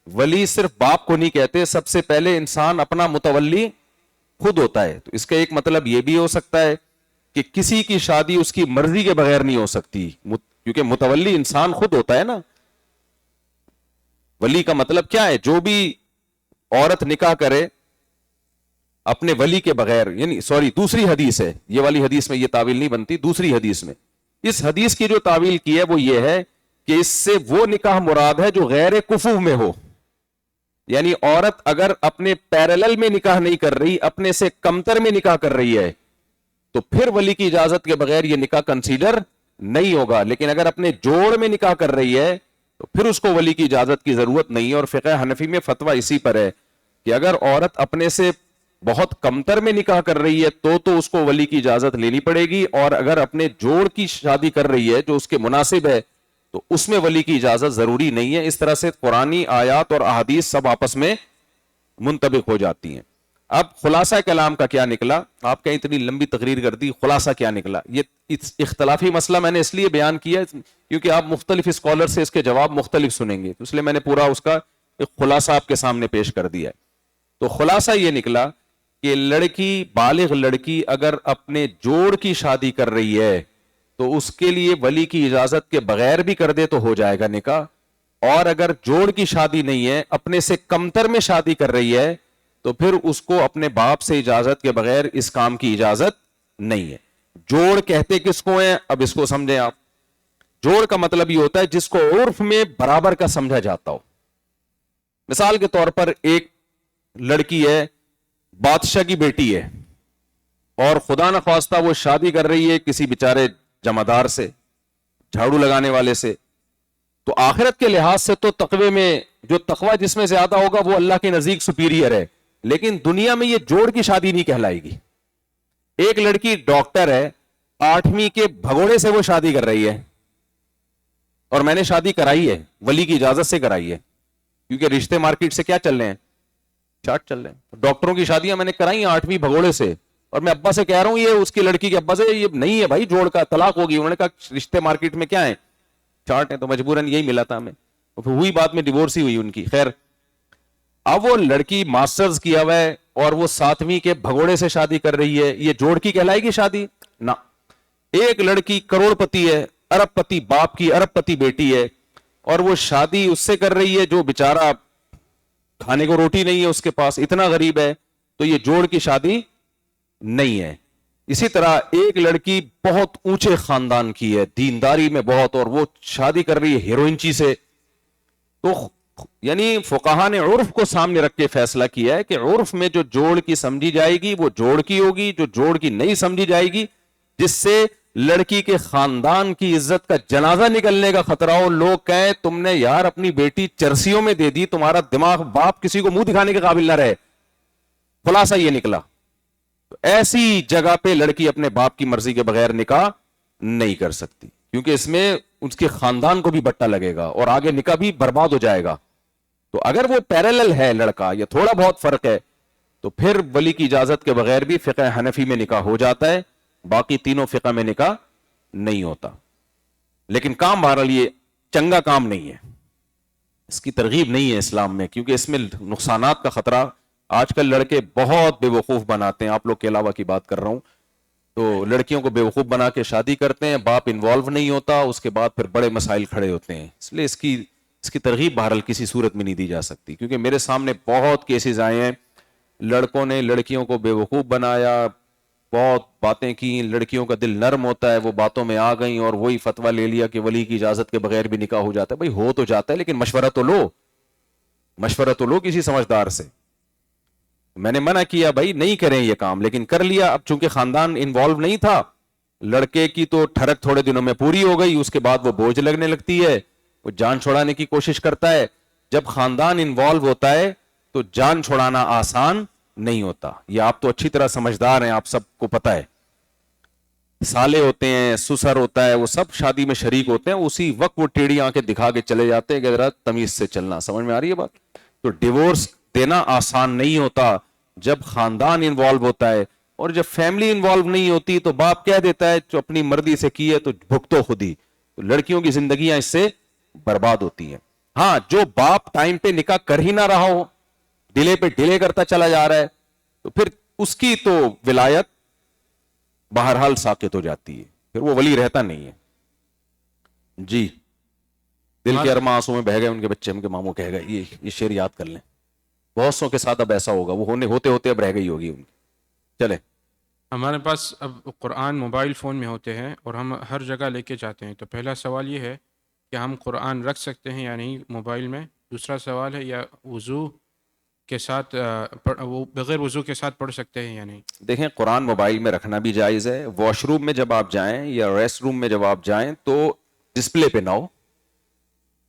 ولی صرف باپ کو نہیں کہتے، سب سے پہلے انسان اپنا متولی خود ہوتا ہے۔ تو اس کا ایک مطلب یہ بھی ہو سکتا ہے کہ کسی کی شادی اس کی مرضی کے بغیر نہیں ہو سکتی، کیونکہ متولی انسان خود ہوتا ہے نا۔ ولی کا مطلب کیا ہے؟ جو بھی عورت نکاح کرے اپنے ولی کے بغیر، یعنی دوسری حدیث ہے، یہ والی حدیث میں یہ تعویل نہیں بنتی، دوسری حدیث میں اس حدیث کی جو تعویل کی ہے وہ یہ ہے کہ اس سے وہ نکاح مراد ہے جو غیر کفو میں ہو، یعنی عورت اگر اپنے پیرلل میں نکاح نہیں کر رہی، اپنے سے کمتر میں نکاح کر رہی ہے تو پھر ولی کی اجازت کے بغیر یہ نکاح کنسیڈر نہیں ہوگا۔ لیکن اگر اپنے جوڑ میں نکاح کر رہی ہے تو پھر اس کو ولی کی اجازت کی ضرورت نہیں ہے. اور فقہ حنفی میں فتویٰ اسی پر ہے کہ اگر عورت اپنے سے بہت کمتر میں نکاح کر رہی ہے تو اس کو ولی کی اجازت لینی پڑے گی, اور اگر اپنے جوڑ کی شادی کر رہی ہے جو اس کے مناسب ہے تو اس میں ولی کی اجازت ضروری نہیں ہے. اس طرح سے قرآنی آیات اور احادیث سب آپس میں منطبق ہو جاتی ہیں. اب خلاصہ کلام کا کیا نکلا, آپ کہیں اتنی لمبی تقریر کر دی, خلاصہ کیا نکلا؟ یہ اختلافی مسئلہ میں نے اس لیے بیان کیا کیونکہ آپ مختلف اسکالر سے اس کے جواب مختلف سنیں گے, تو اس لیے میں نے پورا اس کا ایک خلاصہ آپ کے سامنے پیش کر دیا ہے. تو خلاصہ یہ نکلا کہ لڑکی, بالغ لڑکی اگر اپنے جوڑ کی شادی کر رہی ہے تو اس کے لیے ولی کی اجازت کے بغیر بھی کر دے تو ہو جائے گا نکاح, اور اگر جوڑ کی شادی نہیں ہے, اپنے سے کمتر میں شادی کر رہی ہے, تو پھر اس کو اپنے باپ سے اجازت کے بغیر اس کام کی اجازت نہیں ہے. جوڑ کہتے کس کو ہیں, اب اس کو سمجھیں آپ. جوڑ کا مطلب یہ ہوتا ہے جس کو عرف میں برابر کا سمجھا جاتا ہو. مثال کے طور پر ایک لڑکی ہے, بادشاہ کی بیٹی ہے, اور خدا نخواستہ وہ شادی کر رہی ہے کسی بیچارے جمعدار سے, جھاڑو لگانے والے سے, تو آخرت کے لحاظ سے تو تقوی میں جو تقوی جس میں زیادہ ہوگا وہ اللہ کے نزدیک سپیریئر ہے, لیکن دنیا میں یہ جوڑ کی شادی نہیں کہلائے گی. ایک لڑکی ڈاکٹر ہے, 8ویں کے بھگوڑے سے وہ شادی کر رہی ہے, اور میں نے شادی کرائی ہے, ولی کی اجازت سے کرائی ہے, کیونکہ رشتے مارکیٹ سے کیا چل رہے ہیں, چارٹ چل رہے ہیں. ڈاکٹروں کی شادیاں میں نے کرائی ہیں 8ویں بھگوڑے سے, اور میں ابا سے کہہ رہا ہوں یہ اس کی لڑکی کے ابا سے یہ نہیں ہے بھائی جوڑ کا, طلاق ہوگی. انہوں نے کہا رشتے مارکیٹ میں کیا ہے, چارٹ ہے, تو مجبوراً یہی ملا تھا ہمیں. ہوئی بات میں ڈیورس ہی ہوئی ان کی. خیر, اب وہ لڑکی ماسٹرز کیا ہوا ہے اور وہ 7ویں کے بھگوڑے سے شادی کر رہی ہے, یہ جوڑ کی کہلائے گی شادی؟ نہ. ایک لڑکی کروڑ پتی ہے, ارب پتی باپ کی ارب پتی بیٹی ہے, اور وہ شادی اس سے کر رہی ہے جو بیچارہ کھانے کو روٹی نہیں ہے اس کے پاس, اتنا غریب ہے, تو یہ جوڑ کی شادی نہیں ہے. اسی طرح ایک لڑکی بہت اونچے خاندان کی ہے, دینداری میں بہت, اور وہ شادی کر رہی ہے ہیروئنچی سے, تو یعنی فقہا نے عرف کو سامنے رکھ کے فیصلہ کیا ہے کہ عرف میں جو جوڑ کی سمجھی جائے گی وہ جوڑ کی ہوگی, جو جوڑ کی نہیں سمجھی جائے گی, جس سے لڑکی کے خاندان کی عزت کا جنازہ نکلنے کا خطرہ ہو, لوگ کہیں تم نے یار اپنی بیٹی چرسیوں میں دے دی, تمہارا دماغ باپ کسی کو منہ دکھانے کے قابل نہ رہے. خلاصہ یہ نکلا. تو ایسی جگہ پہ لڑکی اپنے باپ کی مرضی کے بغیر نکاح نہیں کر سکتی, کیونکہ اس میں اس کے خاندان کو بھی بٹا لگے گا اور آگے نکاح بھی برباد ہو جائے گا. تو اگر وہ پیرالل ہے لڑکا, یا تھوڑا بہت فرق ہے, تو پھر ولی کی اجازت کے بغیر بھی فقہ حنفی میں نکاح ہو جاتا ہے, باقی تینوں فقہ میں نکاح نہیں ہوتا. لیکن کام بہرحال یہ چنگا کام نہیں ہے, اس کی ترغیب نہیں ہے اسلام میں, کیونکہ اس میں نقصانات کا خطرہ. آج کل لڑکے بہت بے وقوف بناتے ہیں, آپ لوگ کے علاوہ کی بات کر رہا ہوں, تو لڑکیوں کو بے وقوف بنا کے شادی کرتے ہیں, باپ انوالو نہیں ہوتا, اس کے بعد پھر بڑے مسائل کھڑے ہوتے ہیں. اس لیے اس کی ترغیب بہرحال کسی صورت میں نہیں دی جا سکتی, کیونکہ میرے سامنے بہت کیسز آئے ہیں, لڑکوں نے لڑکیوں کو بے وقوف بنایا, بہت باتیں کی, لڑکیوں کا دل نرم ہوتا ہے, وہ باتوں میں آ گئیں اور وہی فتویٰ لے لیا کہ ولی کی اجازت کے بغیر بھی نکاح ہو جاتا ہے. بھائی ہو تو جاتا ہے, لیکن مشورہ تو لو کسی سمجھدار سے. میں نے منع کیا بھائی نہیں کریں یہ کام, لیکن کر لیا. اب چونکہ خاندان انوالو نہیں تھا, لڑکے کی تو ٹھڑک تھوڑے دنوں میں پوری ہو گئی, اس کے بعد وہ بوجھ لگنے لگتی ہے, وہ جان چھوڑانے کی کوشش کرتا ہے. جب خاندان انوالو ہوتا ہے تو جان چھوڑانا آسان نہیں ہوتا. یہ آپ تو اچھی طرح سمجھدار ہیں, آپ سب کو پتا ہے. سالے ہوتے ہیں, سسر ہوتا ہے, وہ سب شادی میں شریک ہوتے ہیں, اسی وقت وہ ٹیڑھی آنکھیں دکھا کے چلے جاتے ہیں کہ ذرا تمیز سے چلنا. سمجھ میں آ رہی ہے بات؟ تو ڈیورس دینا آسان نہیں ہوتا جب خاندان انوالو ہوتا ہے, اور جب فیملی انوالو نہیں ہوتی تو باپ کہہ دیتا ہے جو اپنی مرضی سے کی ہے تو بھگتو خود ہی. تو لڑکیوں کی زندگیاں اس سے برباد ہوتی ہیں. ہاں, جو باپ ٹائم پہ نکاح کر ہی نہ رہا ہو, ڈیلے پہ ڈیلے کرتا چلا جا رہا ہے, تو پھر اس کی تو ولایت بہرحال ساقط ہو جاتی ہے, پھر وہ ولی رہتا نہیں ہے. جی, دل کے ارماں آنسوں میں بہہ گئے ان کے بچے, ان کے ماموں کہہ گئے. یہ شعر یاد کر لیں, بہت سو کے ساتھ اب ایسا ہوگا, وہ ہوتے ہوتے اب رہ گئی ہوگی ان کی. چلے, ہمارے پاس اب قرآن موبائل فون میں ہوتے ہیں اور ہم ہر جگہ لے کے جاتے ہیں. تو پہلا سوال یہ ہے کہ ہم قرآن رکھ سکتے ہیں یا نہیں موبائل میں. دوسرا سوال ہے یا وضو کے ساتھ وہ بغیر وضو کے ساتھ پڑھ سکتے ہیں یا نہیں. دیکھیں, قرآن موبائل میں رکھنا بھی جائز ہے. واش روم میں جب آپ جائیں یا ریسٹ روم میں جب آپ جائیں تو ڈسپلے پہ نہ ہو,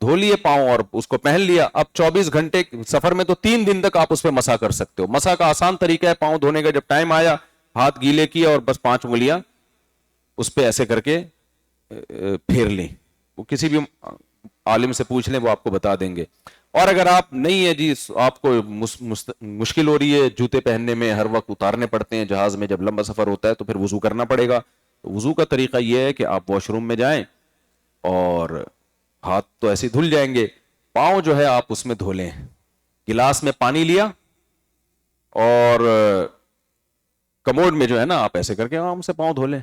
دھو لیے پاؤں اور اس کو پہن لیا. اب 24 گھنٹے سفر میں تو 3 دن تک آپ اس پہ مسا کر سکتے ہو. مسا کا آسان طریقہ ہے پاؤں دھونے کا, جب ٹائم آیا ہاتھ گیلے کیا اور بس 5 انگلیاں اس پہ ایسے کر کے پھیر لیں. وہ کسی بھی عالم سے پوچھ لیں, وہ آپ کو بتا دیں گے. اور اگر آپ نہیں ہے جی, آپ کو مشکل ہو رہی ہے جوتے پہننے میں, ہر وقت اتارنے پڑتے ہیں جہاز میں جب لمبا سفر ہوتا ہے, تو پھر وضو کرنا پڑے گا. وضو کا طریقہ یہ ہے کہ آپ واش روم میں جائیں اور ہاتھ تو ایسے دھل جائیں گے, پاؤں جو ہے آپ اس میں دھو لیں. گلاس میں پانی لیا اور کموڈ میں جو ہے نا آپ ایسے کر کے آرام سے پاؤں دھو لیں.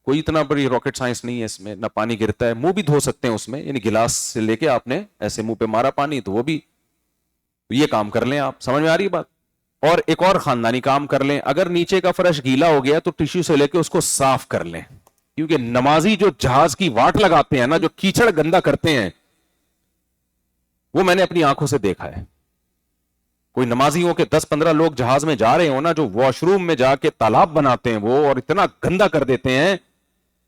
کوئی اتنا بڑی راکٹ سائنس نہیں ہے اس میں, نہ پانی گرتا ہے. منہ بھی دھو سکتے ہیں اس میں, یعنی گلاس سے لے کے آپ نے ایسے منہ پہ مارا پانی, تو وہ بھی یہ کام کر لیں آپ. سمجھ میں آ رہی بات؟ اور ایک اور خاندانی کام کر لیں, اگر نیچے کا فرش گیلا ہو گیا تو ٹیشو سے لے کے اس کو صاف کر لیں. کیونکہ نمازی جو جہاز کی واٹ لگاتے ہیں نا, جو کیچڑ گندا کرتے ہیں, وہ میں نے اپنی آنکھوں سے دیکھا ہے. کوئی نمازی ہو کے 10-15 لوگ جہاز میں جا رہے ہو نا, جو واش روم میں جا کے تالاب بناتے ہیں وہ, اور اتنا گندا کر دیتے ہیں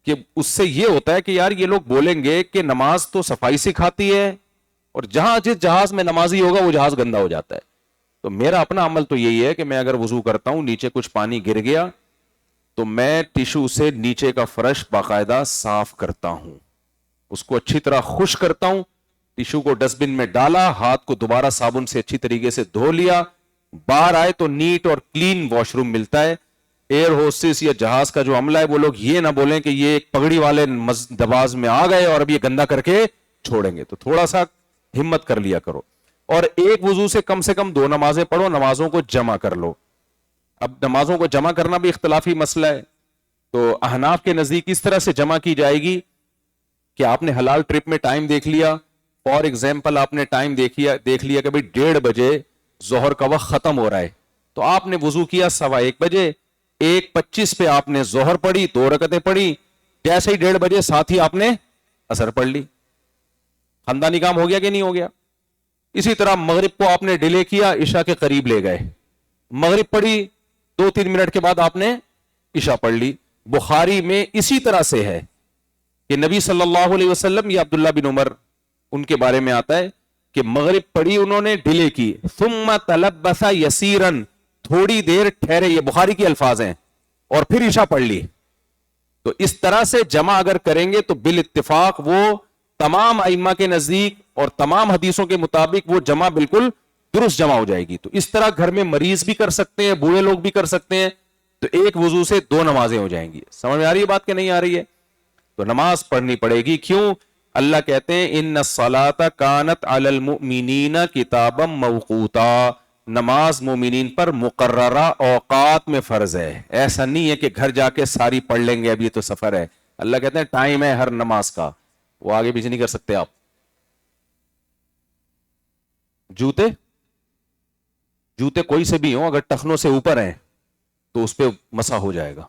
کہ اس سے یہ ہوتا ہے کہ یار یہ لوگ بولیں گے کہ نماز تو صفائی سکھاتی ہے, اور جہاں جس جہاز میں نمازی ہوگا وہ جہاز گندا ہو جاتا ہے. تو میرا اپنا عمل تو یہی ہے کہ میں اگر وضو کرتا ہوں, نیچے کچھ پانی گر گیا تو میں ٹیشو سے نیچے کا فرش باقاعدہ صاف کرتا ہوں, اس کو اچھی طرح خشک کرتا ہوں, ٹیشو کو ڈسٹ بن میں ڈالا, ہاتھ کو دوبارہ صابن سے اچھی طریقے سے دھو لیا, باہر آئے تو نیٹ اور کلین واش روم ملتا ہے. ایئر ہوسٹس یا جہاز کا جو عملہ ہے وہ لوگ یہ نہ بولیں کہ یہ ایک پگڑی والے دباز میں آ گئے اور اب یہ گندا کر کے چھوڑیں گے. تو تھوڑا سا ہمت کر لیا کرو, اور ایک وضو سے کم 2 نمازیں پڑھو, نمازوں کو جمع کر لو. اب نمازوں کو جمع کرنا بھی اختلافی مسئلہ ہے, تو احناف کے نزدیک اس طرح سے جمع کی جائے گی کہ آپ نے حلال ٹرپ میں ٹائم دیکھ لیا. فار ایگزامپل آپ نے ٹائم دیکھ لیا کہ بھئی 1:30 بجے ظہر کا وقت ختم ہو رہا ہے, تو آپ نے وضو کیا 1:15 بجے, 1:25 پہ آپ نے ظہر پڑھی, 2 رکعتیں پڑھی, جیسے ہی 1:30 بجے ساتھ ہی آپ نے عصر پڑھ لی. خاندانی کام ہو گیا کہ نہیں ہو گیا؟ اسی طرح مغرب کو آپ نے ڈیلے کیا, عشاء کے قریب لے گئے, مغرب پڑھی, 2-3 منٹ کے بعد آپ نے عشاء پڑھ لی. بخاری میں اسی طرح سے ہے کہ نبی صلی اللہ علیہ وسلم یا عبداللہ بن عمر, ان کے بارے میں آتا ہے کہ مغرب پڑھی انہوں نے, ڈیلے کی, ثم تلبس یسیرن, تھوڑی دیر ٹھہرے, یہ بخاری کے الفاظ ہیں, اور پھر عشاء پڑھ لی. تو اس طرح سے جمع اگر کریں گے تو بالاتفاق وہ تمام ائمہ کے نزدیک اور تمام حدیثوں کے مطابق وہ جمع بالکل درست جمع ہو جائے گی. تو اس طرح گھر میں مریض بھی کر سکتے ہیں, بوڑھے لوگ بھی کر سکتے ہیں, تو ایک وضو سے 2 نمازیں ہو جائیں گی. سمجھ میں آ رہی ہے بات کہ نہیں آ رہی ہے؟ تو نماز پڑھنی پڑے گی. کیوں؟ اللہ کہتے ہیں ان الصلاۃ کانت علی المؤمنین کتابا موقوتا, نماز مومنین پر مقررہ اوقات میں فرض ہے. ایسا نہیں ہے کہ گھر جا کے ساری پڑھ لیں گے, اب یہ تو سفر ہے. اللہ کہتے ہیں ٹائم ہے ہر نماز کا, وہ آگے پیچھے نہیں کر سکتے آپ. جوتے کوئی سے بھی ہوں, اگر ٹخنوں سے اوپر ہیں تو اس پہ مسا ہو جائے گا.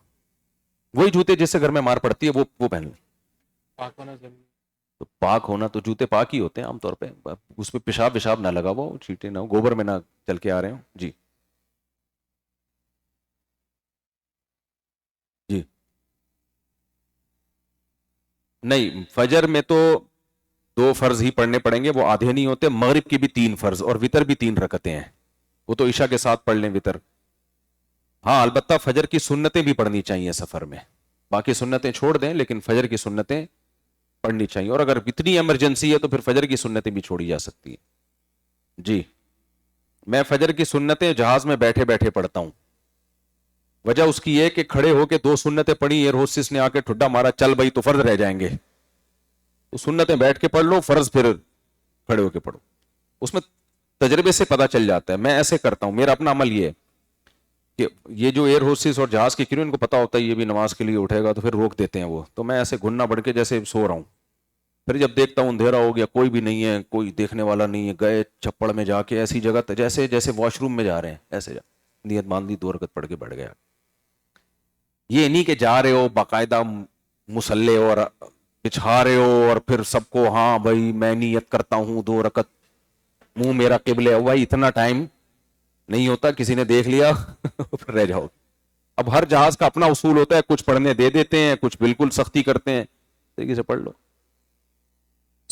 وہی جوتے جس سے گھر میں مار پڑتی ہے وہ پہن لیں. تو پاک ہونا تو جوتے پاک ہی ہوتے ہیں عام طور پہ, اس پہ پیشاب نہ لگا ہوا, چیٹے نہ ہو, گوبر میں نہ چل کے آ رہے ہوں. جی جی نہیں, فجر میں تو 2 فرض ہی پڑھنے پڑیں گے, وہ آدھے نہیں ہوتے. مغرب کی بھی 3 فرض, اور وتر بھی 3 رکعتیں ہیں, وہ تو عشاء کے ساتھ پڑھ لیں وتر. ہاں البتہ فجر کی سنتیں بھی پڑھنی چاہیے سفر میں, باقی سنتیں چھوڑ دیں, لیکن فجر کی سنتیں پڑھنی چاہیے. اور اگر اتنی ایمرجنسی ہے تو پھر فجر کی سنتیں بھی چھوڑی جا سکتی ہیں. جی میں فجر کی سنتیں جہاز میں بیٹھے بیٹھے پڑھتا ہوں. وجہ اس کی یہ کہ کھڑے ہو کے 2 سنتیں پڑھی, ایئر ہوسٹس نے آ کے ٹھڈا مارا, چل بھائی تو فرض رہ جائیں گے. تو سنتیں بیٹھ کے پڑھ لو, فرض پھر کھڑے ہو کے پڑھو. اس میں تجربے سے پتہ چل جاتا ہے. میں ایسے کرتا ہوں, میرا اپنا عمل یہ ہے کہ یہ جو ایئر ہوسٹس اور جہاز کے کرو, ان کو پتا ہوتا ہے یہ بھی نماز کے لیے اٹھے گا, تو پھر روک دیتے ہیں وہ. تو میں ایسے گھننا بڑھ کے جیسے سو رہا ہوں, پھر جب دیکھتا ہوں اندھیرا ہو گیا, کوئی بھی نہیں ہے, کوئی دیکھنے والا نہیں ہے, گئے چھپڑ میں جا کے ایسی جگہ جیسے واش روم میں جا رہے ہیں, ایسے نیت مان لی, 2 رکعت پڑھ کے بیٹھ گیا. یہ نہیں کہ جا رہے ہو باقاعدہ مصلے اور بچھا رہے ہو اور پھر سب کو, ہاں بھائی میں نیت کرتا ہوں 2 رکعت, منہ میرا قبلہ, بھائی اتنا ٹائم نہیں ہوتا, کسی نے دیکھ لیا پھر رہ جاؤ. اب ہر جہاز کا اپنا اصول ہوتا ہے, کچھ پڑھنے دے دیتے ہیں, کچھ بالکل سختی کرتے ہیں, طریقے سے پڑھ لو.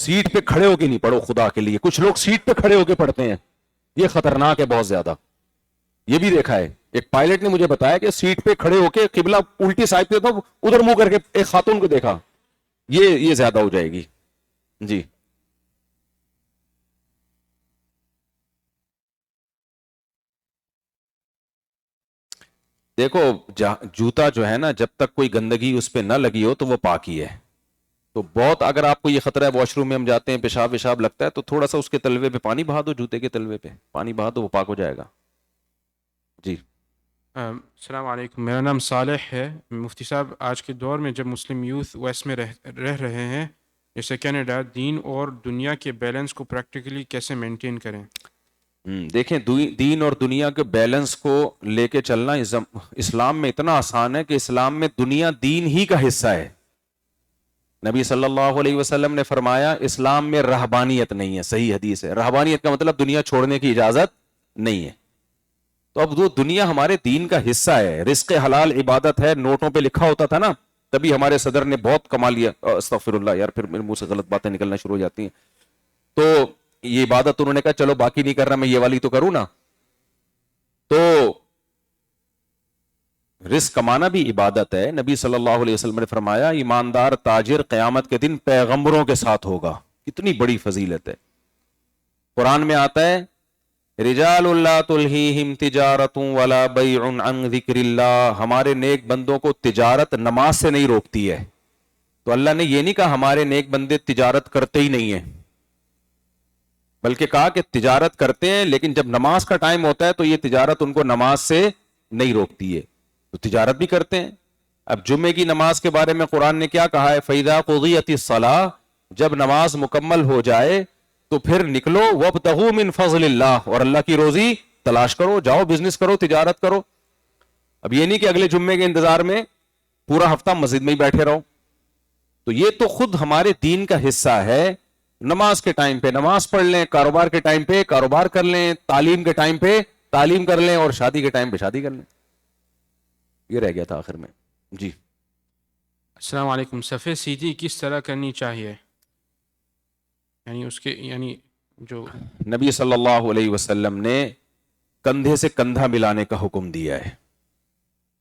سیٹ پہ کھڑے ہو کے نہیں پڑھو خدا کے لیے. کچھ لوگ سیٹ پہ کھڑے ہو کے پڑھتے ہیں, یہ خطرناک ہے بہت زیادہ. یہ بھی دیکھا ہے, ایک پائلٹ نے مجھے بتایا کہ سیٹ پہ کھڑے ہو کے قبلہ الٹی سائڈ پہ تو ادھر منہ کر کے ایک خاتون کو دیکھا. یہ زیادہ ہو جائے گی. جی دیکھو, جوتا جو ہے نا, جب تک کوئی گندگی اس پہ نہ لگی ہو تو وہ پاک ہی ہے. تو بہت اگر آپ کو یہ خطرہ ہے واش روم میں ہم جاتے ہیں پیشاب وشاب لگتا ہے تو تھوڑا سا اس کے تلوے پہ پانی بہا دو, جوتے کے تلوے پہ پانی بہا دو, وہ پاک ہو جائے گا. جی السلام علیکم, میرا نام صالح ہے. مفتی صاحب, آج کے دور میں جب مسلم یوتھ ویسٹ میں رہ رہے ہیں جیسے کینیڈا, دین اور دنیا کے بیلنس کو پریکٹیکلی کیسے مینٹین کریں؟ دیکھیں, دین اور دنیا کے بیلنس کو لے کے چلنا اسلام میں اتنا آسان ہے کہ اسلام میں دنیا دین ہی کا حصہ ہے. نبی صلی اللہ علیہ وسلم نے فرمایا اسلام میں رہبانیت نہیں ہے. صحیح حدیث ہے. رہبانیت کا مطلب دنیا چھوڑنے کی اجازت نہیں ہے. تو اب وہ دنیا ہمارے دین کا حصہ ہے. رزق حلال عبادت ہے, نوٹوں پہ لکھا ہوتا تھا نا, تبھی ہمارے صدر نے بہت کما لیا. استغفر اللہ یار, پھر میرے منہ سے غلط باتیں نکلنا شروع ہو جاتی ہیں. تو یہ عبادت انہوں نے کہا چلو باقی نہیں کر رہا, میں یہ والی تو کروں نا. تو رزق کمانا بھی عبادت ہے. نبی صلی اللہ علیہ وسلم نے فرمایا ایماندار تاجر قیامت کے دن پیغمبروں کے ساتھ ہوگا. کتنی بڑی فضیلت ہے. قرآن میں آتا ہے رجال اللہ تلہیہم تجارت ولا بیع عن ذکر اللہ, ہمارے نیک بندوں کو تجارت نماز سے نہیں روکتی ہے. تو اللہ نے یہ نہیں کہا ہمارے نیک بندے تجارت کرتے ہی نہیں ہیں, بلکہ کہا کہ تجارت کرتے ہیں لیکن جب نماز کا ٹائم ہوتا ہے تو یہ تجارت ان کو نماز سے نہیں روکتی ہے. تو تجارت بھی کرتے ہیں. اب جمعے کی نماز کے بارے میں قرآن نے کیا کہا ہے, فَإِذَا قُضِيَتِ الصَّلَاةُ, جب نماز مکمل ہو جائے تو پھر نکلو, وَابْتَغُوا مِن فَضْلِ اللَّهِ, اور اللہ کی روزی تلاش کرو, جاؤ بزنس کرو, تجارت کرو. اب یہ نہیں کہ اگلے جمعے کے انتظار میں پورا ہفتہ مسجد میں ہی بیٹھے رہو. تو یہ تو خود ہمارے دین کا حصہ ہے. نماز کے ٹائم پہ نماز پڑھ لیں, کاروبار کے ٹائم پہ کاروبار کر لیں, تعلیم کے ٹائم پہ تعلیم کر لیں, اور شادی کے ٹائم پہ شادی کر لیں. یہ رہ گیا تھا آخر میں. جی السلام علیکم, صفحے سیدھی کس طرح کرنی چاہیے؟ یعنی اس کے جو نبی صلی اللہ علیہ وسلم نے کندھے سے کندھا ملانے کا حکم دیا ہے.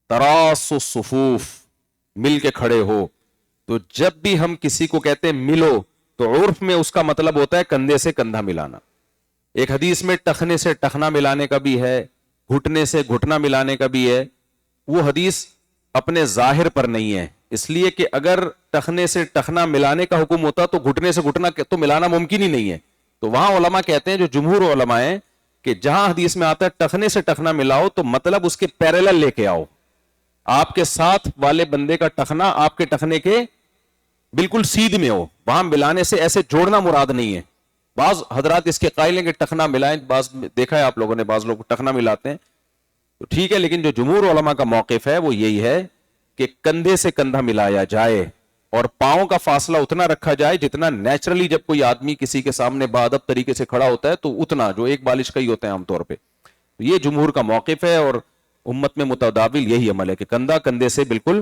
تراص الصفوف, مل کے کھڑے ہو. تو جب بھی ہم کسی کو کہتے ہیں ملو تو عرف میں اس کا مطلب ہوتا ہے کندھے سے کندھا ملانا. ایک حدیث میں ٹخنے سے ٹخنا ملانے کا بھی ہے, گھٹنے سے گھٹنا ملانے کا بھی ہے. وہ حدیث اپنے ظاہر پر نہیں ہے, اس لیے کہ اگر ٹخنے سے ٹخنا ملانے کا حکم ہوتا تو گھٹنے سے گھٹنا تو ملانا ممکن ہی نہیں ہے. تو وہاں علماء کہتے ہیں, جو جمہور علماء ہیں, کہ جہاں حدیث میں آتا ہے ٹخنے سے ٹخنا ملاؤ تو مطلب اس کے پیرالل لے کے آؤ. آپ کے ساتھ والے بندے کا ٹخنا آپ کے ٹخنے کے بالکل سیدھ میں ہو, وہاں ملانے سے ایسے جوڑنا مراد نہیں ہے. بعض حضرات اس کے قائل ہیں کہ ٹخنا ملائیں, بعض دیکھا ہے آپ لوگوں نے بعض لوگ ٹخنا ملاتے ہیں, تو ٹھیک ہے, لیکن جو جمہور علماء کا موقف ہے وہ یہی ہے کہ کندھے سے کندھا ملایا جائے اور پاؤں کا فاصلہ اتنا رکھا جائے جتنا نیچرلی جب کوئی آدمی کسی کے سامنے باادب طریقے سے کھڑا ہوتا ہے تو اتنا, جو ایک بالش کا ہی ہوتا ہے عام طور پہ. یہ جمہور کا موقف ہے اور امت میں متداول یہی عمل ہے کہ کندھا کندھے سے بالکل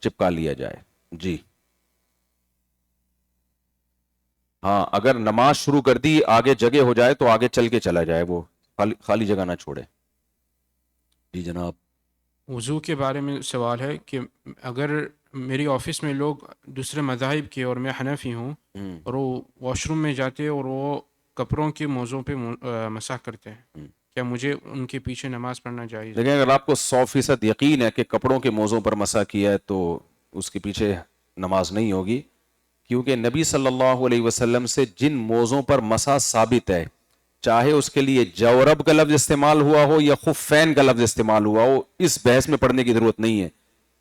چپکا لیا جائے. جی ہاں, اگر نماز شروع کر دی آگے جگہ ہو جائے تو آگے چل کے چلا جائے, وہ خالی جگہ نہ چھوڑے. جی جناب. وضو کے بارے میں سوال ہے کہ اگر میری آفس میں لوگ دوسرے مذاہب کے اور میں حنفی ہوں اور وہ واش روم میں جاتے اور وہ کپڑوں کے موضوع پہ مسح کرتے ہیں, کیا مجھے ان کے پیچھے نماز پڑھنا جائز؟ لیکن اگر آپ کو 100% یقین ہے کہ کپڑوں کے موضوع پر مسح کیا ہے تو اس کے پیچھے نماز نہیں ہوگی, کیونکہ نبی صلی اللہ علیہ وسلم سے جن موضوع پر مسح ثابت ہے, چاہے اس کے لیے جورب کا لفظ استعمال ہوا ہو یا خفین کا لفظ استعمال ہوا ہو, اس بحث میں پڑھنے کی ضرورت نہیں ہے.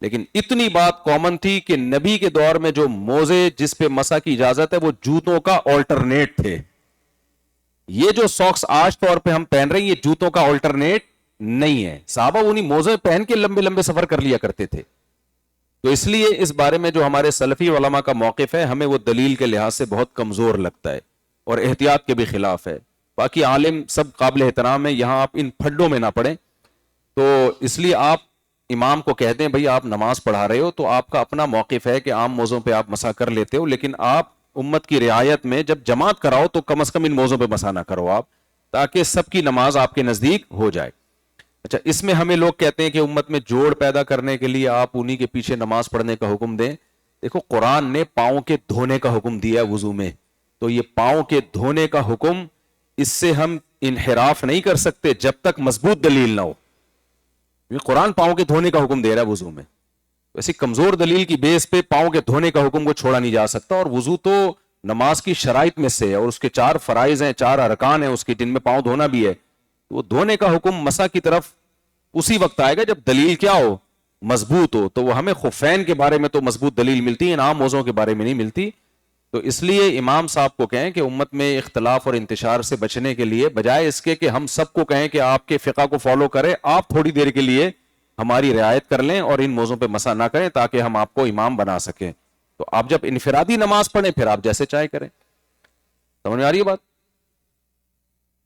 لیکن اتنی بات کامن تھی کہ نبی کے دور میں جو موزے جس پہ مسح کی اجازت ہے وہ جوتوں کا آلٹرنیٹ تھے. یہ جو ساکس آج طور پہ ہم پہن رہے ہیں یہ جوتوں کا آلٹرنیٹ نہیں ہے. صحابہ انہی موزے پہن کے لمبے لمبے سفر کر لیا کرتے تھے. تو اس لیے اس بارے میں جو ہمارے سلفی علماء کا موقف ہے ہمیں وہ دلیل کے لحاظ سے بہت کمزور لگتا ہے اور احتیاط کے بھی خلاف ہے. باقی عالم سب قابل احترام ہے, یہاں آپ ان پھڈوں میں نہ پڑیں. تو اس لیے آپ امام کو کہتے ہیں بھئی آپ نماز پڑھا رہے ہو تو آپ کا اپنا موقف ہے کہ عام موضوع پہ آپ مسح کر لیتے ہو, لیکن آپ امت کی رعایت میں جب جماعت کراؤ تو کم از کم ان موضوع پہ مسا نہ کرو آپ، تاکہ سب کی نماز آپ کے نزدیک ہو جائے. اچھا، اس میں ہمیں لوگ کہتے ہیں کہ امت میں جوڑ پیدا کرنے کے لیے آپ انہی کے پیچھے نماز پڑھنے کا حکم دیں. دیکھو قرآن نے پاؤں کے دھونے کا حکم دیا ہے وضو میں، تو یہ پاؤں کے دھونے کا حکم، اس سے ہم انحراف نہیں کر سکتے جب تک مضبوط دلیل نہ ہو. یہ قرآن پاؤں کے دھونے کا حکم دے رہا ہے وضو میں، ویسی کمزور دلیل کی بیس پہ پاؤں کے دھونے کا حکم کو چھوڑا نہیں جا سکتا. اور وضو تو نماز کی شرائط میں سے ہے، اور اس کے 4 فرائض ہیں، 4 ارکان ہیں اس کی، جن میں پاؤں دھونا بھی ہے. وہ دھونے کا حکم مسح کی طرف اسی وقت آئے گا جب دلیل کیا ہو، مضبوط ہو. تو وہ ہمیں خفین کے بارے میں تو مضبوط دلیل ملتی ہے، ان عام موضوعوں کے بارے میں نہیں ملتی. تو اس لیے امام صاحب کو کہیں کہ امت میں اختلاف اور انتشار سے بچنے کے لیے، بجائے اس کے کہ ہم سب کو کہیں کہ آپ کے فقہ کو فالو کریں، آپ تھوڑی دیر کے لیے ہماری رعایت کر لیں اور ان موضوعوں پہ مسا نہ کریں، تاکہ ہم آپ کو امام بنا سکیں. تو آپ جب انفرادی نماز پڑھیں پھر آپ جیسے چاہے کریں. سمجھ میں آ رہی ہے بات؟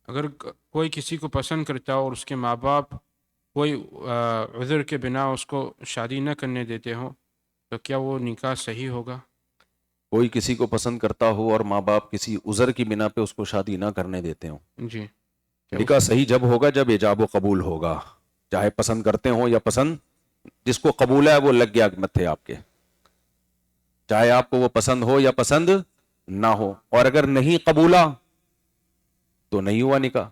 اگر کوئی کسی کو پسند کرتا ہو اور اس کے ماں باپ کوئی عذر کے بنا اس کو شادی نہ کرنے دیتے ہوں، تو کیا وہ نکاح صحیح ہوگا؟ کوئی کسی کو پسند کرتا ہو اور ماں باپ کسی عذر کی بنا پہ اس کو شادی نہ کرنے دیتے ہوں، جی، کیا نکاح صحیح جب ہوگا جب ایجاب و قبول ہوگا. چاہے پسند کرتے ہوں یا پسند، جس کو قبول ہے وہ لگ گیا متھے آپ کے، چاہے آپ کو وہ پسند ہو یا پسند نہ ہو. اور اگر نہیں قبولا تو نہیں ہوا نکاح.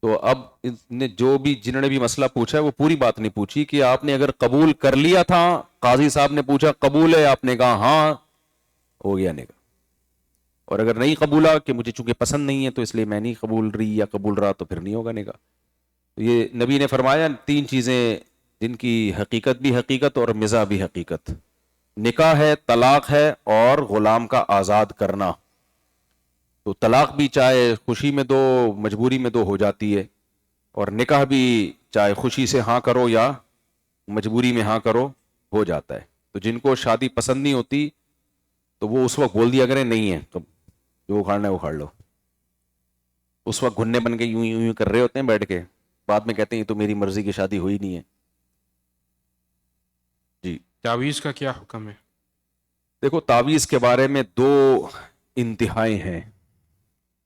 تو اب جنہوں نے بھی مسئلہ پوچھا ہے وہ پوری بات نہیں پوچھی کہ آپ نے اگر قبول کر لیا تھا، قاضی صاحب نے پوچھا قبول ہے، آپ نے کہا ہاں، ہو گیا نکاح. اور اگر نہیں قبولا کہ مجھے چونکہ پسند نہیں ہے تو اس لیے میں نہیں قبول رہی یا قبول رہا، تو پھر نہیں ہوگا نکاح. یہ نبی نے فرمایا 3 چیزیں جن کی حقیقت بھی حقیقت اور مزاح بھی حقیقت: نکاح ہے، طلاق ہے، اور غلام کا آزاد کرنا. تو طلاق بھی چاہے خوشی میں دو مجبوری میں دو ہو جاتی ہے، اور نکاح بھی چاہے خوشی سے ہاں کرو یا مجبوری میں ہاں کرو ہو جاتا ہے. تو جن کو شادی پسند نہیں ہوتی تو وہ اس وقت بول دیا کریں نہیں ہے، تو جو اکھاڑنا ہے اکھاڑ لو. اس وقت گھننے بن کے یوں یوں کر رہے ہوتے ہیں بیٹھ کے، بعد میں کہتے ہیں یہ تو میری مرضی کی شادی ہوئی نہیں ہے. جی تعویذ کا کیا حکم ہے؟ دیکھو تعویذ کے بارے میں 2 انتہائیں ہیں.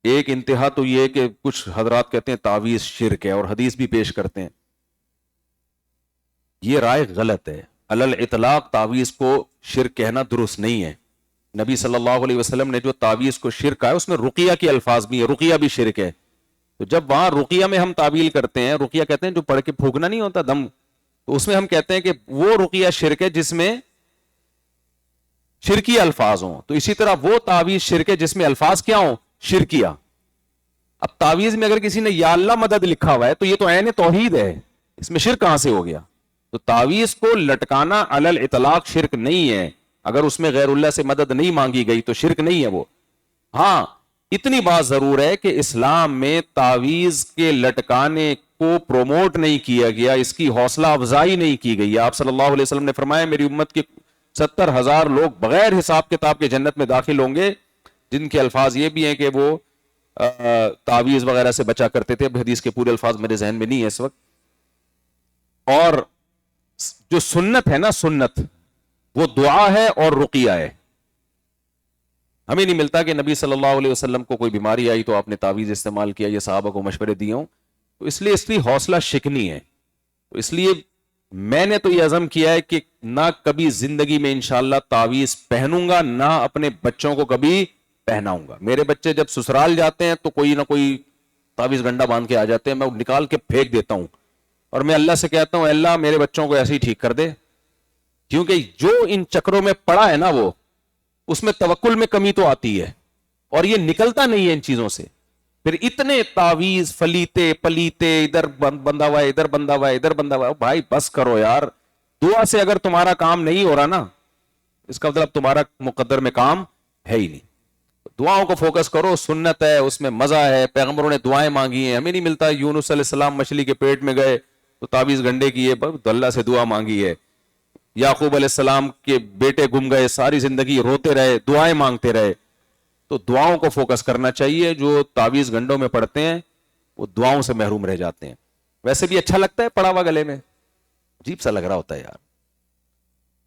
ایک انتہا تو یہ کہ کچھ حضرات کہتے ہیں تعویذ شرک ہے اور حدیث بھی پیش کرتے ہیں. یہ رائے غلط ہے. علی الاطلاق تعویذ کو شرک کہنا درست نہیں ہے. نبی صلی اللہ علیہ وسلم نے جو تعویذ کو شرک کہا ہے اس میں رقیہ کے الفاظ بھی ہیں، رقیہ بھی شرک ہے. تو جب وہاں رقیہ میں ہم تعویل کرتے ہیں، رقیہ کہتے ہیں جو پڑھ کے پھونکنا نہیں ہوتا دم، تو اس میں ہم کہتے ہیں کہ وہ رقیہ شرک ہے جس میں شرکی الفاظ ہوں. تو اسی طرح وہ تعویذ شرک ہے جس میں الفاظ کیا ہوں، شرکیہ. اب تعویذ میں اگر کسی نے یا اللہ مدد لکھا ہوا ہے تو یہ تو عین توحید ہے، اس میں شرک کہاں سے ہو گیا؟ تو تعویذ کو لٹکانا علی الاطلاق شرک نہیں ہے. اگر اس میں غیر اللہ سے مدد نہیں مانگی گئی تو شرک نہیں ہے وہ. ہاں اتنی بات ضرور ہے کہ اسلام میں تعویذ کے لٹکانے کو پروموٹ نہیں کیا گیا، اس کی حوصلہ افزائی نہیں کی گئی. آپ صلی اللہ علیہ وسلم نے فرمایا میری امت کے 70,000 لوگ بغیر حساب کتاب کے جنت میں داخل ہوں گے، جن کے الفاظ یہ بھی ہیں کہ وہ تعویذ وغیرہ سے بچا کرتے تھے. اب حدیث کے پورے الفاظ میرے ذہن میں نہیں ہے اس وقت. اور جو سنت ہے نا، سنت وہ دعا ہے اور رقیہ ہے. ہمیں نہیں ملتا کہ نبی صلی اللہ علیہ وسلم کو کوئی بیماری آئی تو آپ نے تعویذ استعمال کیا، یہ صحابہ کو مشورے دیے ہوں. تو اس لیے اس کی حوصلہ شکنی ہے. تو اس لیے میں نے تو یہ عزم کیا ہے کہ نہ کبھی زندگی میں انشاءاللہ تعویذ پہنوں گا، نہ اپنے بچوں کو کبھی پہناؤں گا. میرے بچے جب سسرال جاتے ہیں تو کوئی نہ کوئی تعویذ گنڈا باندھ کے آ جاتے ہیں، میں نکال کے پھینک دیتا ہوں اور میں اللہ سے کہتا ہوں اللہ میرے بچوں کو ایسے ہی ٹھیک کر دے. کیونکہ جو ان چکروں میں پڑا ہے نا وہ، اس میں توکل میں کمی تو آتی ہے اور یہ نکلتا نہیں ہے ان چیزوں سے. پھر اتنے تعویذ فلیتے پلیتے، ادھر بندہ ہوا ہے، ادھر بندہ ہوا ہے، ادھر بندہ ہوا ہے. بھائی بس کرو یار. دعا سے اگر تمہارا کام نہیں ہو رہا نا، اس کا مطلب تمہارا مقدر میں کام ہے ہی نہیں. دعاؤں کو فوکس کرو، سنت ہے، اس میں مزہ ہے. پیغمبروں نے دعائیں مانگی ہیں، ہمیں نہیں ملتا. یونس علیہ السلام مچھلی کے پیٹ میں گئے تو تعویذ گنڈے کی ہے، اللہ سے دعا مانگی ہے. یعقوب علیہ السلام کے بیٹے گم گئے، ساری زندگی روتے رہے، دعائیں مانگتے رہے. تو دعاؤں کو فوکس کرنا چاہیے. جو تعویذ گنڈوں میں پڑھتے ہیں وہ دعاؤں سے محروم رہ جاتے ہیں. ویسے بھی اچھا لگتا ہے پڑا ہوا گلے میں، عجیب سا لگ رہا ہوتا ہے یار.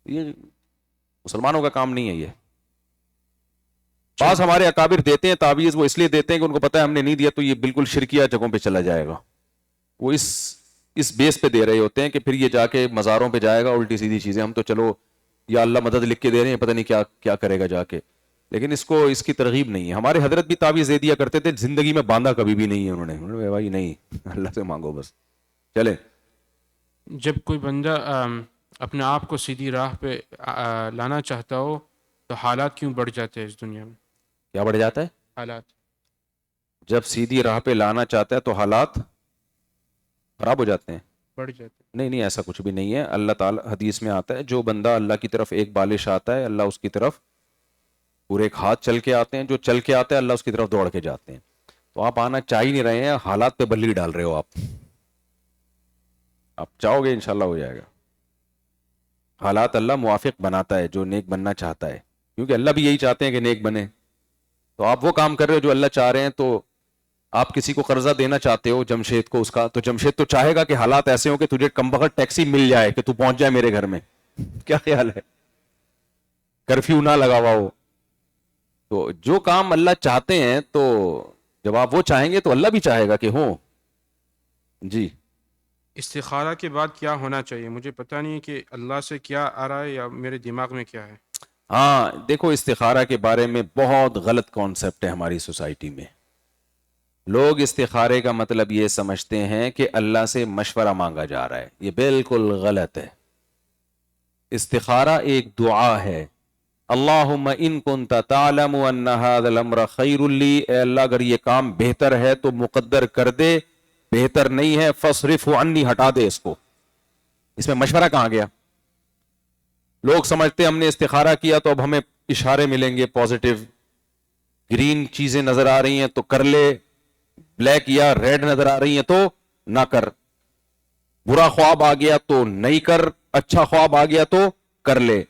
یہ مسلمانوں کا کام نہیں ہے یہ. بعض ہمارے اکابر دیتے ہیں تعویذ، وہ اس لیے دیتے ہیں کہ ان کو پتہ ہے ہم نے نہیں دیا تو یہ بالکل شرکیہ جگہوں پہ چلا جائے گا، وہ اس بیس پہ دے رہے ہوتے ہیں کہ پھر یہ جا کے مزاروں پہ جائے گا الٹی سیدھی چیزیں، ہم تو چلو یا اللہ مدد لکھ کے دے رہے ہیں، پتہ نہیں کیا کیا کرے گا جا کے، لیکن اس کی ترغیب نہیں ہے۔ ہمارے حضرت بھی تعویذ دے دیا کرتے تھے، زندگی میں باندھا کبھی بھی نہیں ہے انہوں نے بھائی نہیں، اللہ سے مانگو بس چلے۔ جب کوئی بندہ اپنے آپ کو سیدھی راہ پہ لانا چاہتا ہو تو حالات کیوں بڑھ جاتے ہیں اس دنیا میں؟ کیا بڑھ جاتا ہے؟ حالات جب سیدھی راہ پہ لانا چاہتا ہے تو حالات خراب ہو جاتے ہیں؟ بڑھ جاتے ہیں۔ نہیں ایسا کچھ بھی نہیں ہے۔ اللہ تعالی حدیث میں آتا ہے جو بندہ اللہ کی طرف ایک بالش آتا ہے اللہ اس کی طرف پورے ایک ہاتھ چل کے آتے ہیں، جو چل کے آتا ہے اللہ اس کی طرف دوڑ کے جاتے ہیں۔ تو آپ آنا چاہ ہی نہیں رہے ہیں، حالات پہ بلی ڈال رہے ہو آپ چاہو گے انشاءاللہ ہو جائے گا۔ حالات اللہ موافق بناتا ہے جو نیک بننا چاہتا ہے، کیونکہ اللہ بھی یہی چاہتے ہیں کہ نیک بنے۔ تو آپ وہ کام کر رہے ہو جو اللہ چاہ رہے ہیں۔ تو آپ کسی کو قرضہ دینا چاہتے ہو جمشید کو، اس کا تو جمشید تو چاہے گا کہ حالات ایسے ہوں کہ تجھے کمبخت ٹیکسی مل جائے کہ تو پہنچ جائے میرے گھر میں، کیا خیال ہے، کرفیو نہ لگا ہوا ہو۔ تو جو کام اللہ چاہتے ہیں تو جب آپ وہ چاہیں گے تو اللہ بھی چاہے گا کہ ہوں۔ جی استخارہ کے بعد کیا ہونا چاہیے؟ مجھے پتہ نہیں ہے کہ اللہ سے کیا آ رہا ہے یا میرے دماغ میں کیا ہے۔ ہاں دیکھو، استخارہ کے بارے میں بہت غلط کانسیپٹ ہے ہماری سوسائٹی میں۔ لوگ استخارے کا مطلب یہ سمجھتے ہیں کہ اللہ سے مشورہ مانگا جا رہا ہے، یہ بالکل غلط ہے۔ استخارہ ایک دعا ہے، اللہم ان کنت تعلم ان ھذا الامر خیر لی، اے اللہ اگر یہ کام بہتر ہے تو مقدر کر دے، بہتر نہیں ہے فاصرف عنی، ہٹا دے اس کو۔ اس میں مشورہ کہاں گیا؟ لوگ سمجھتے ہیں ہم نے استخارہ کیا تو اب ہمیں اشارے ملیں گے پازیٹیو، گرین چیزیں نظر آ رہی ہیں تو کر لے، بلیک یا ریڈ نظر آ رہی ہیں تو نہ کر، برا خواب آ گیا تو نہیں کر، اچھا خواب آ گیا تو کر لے۔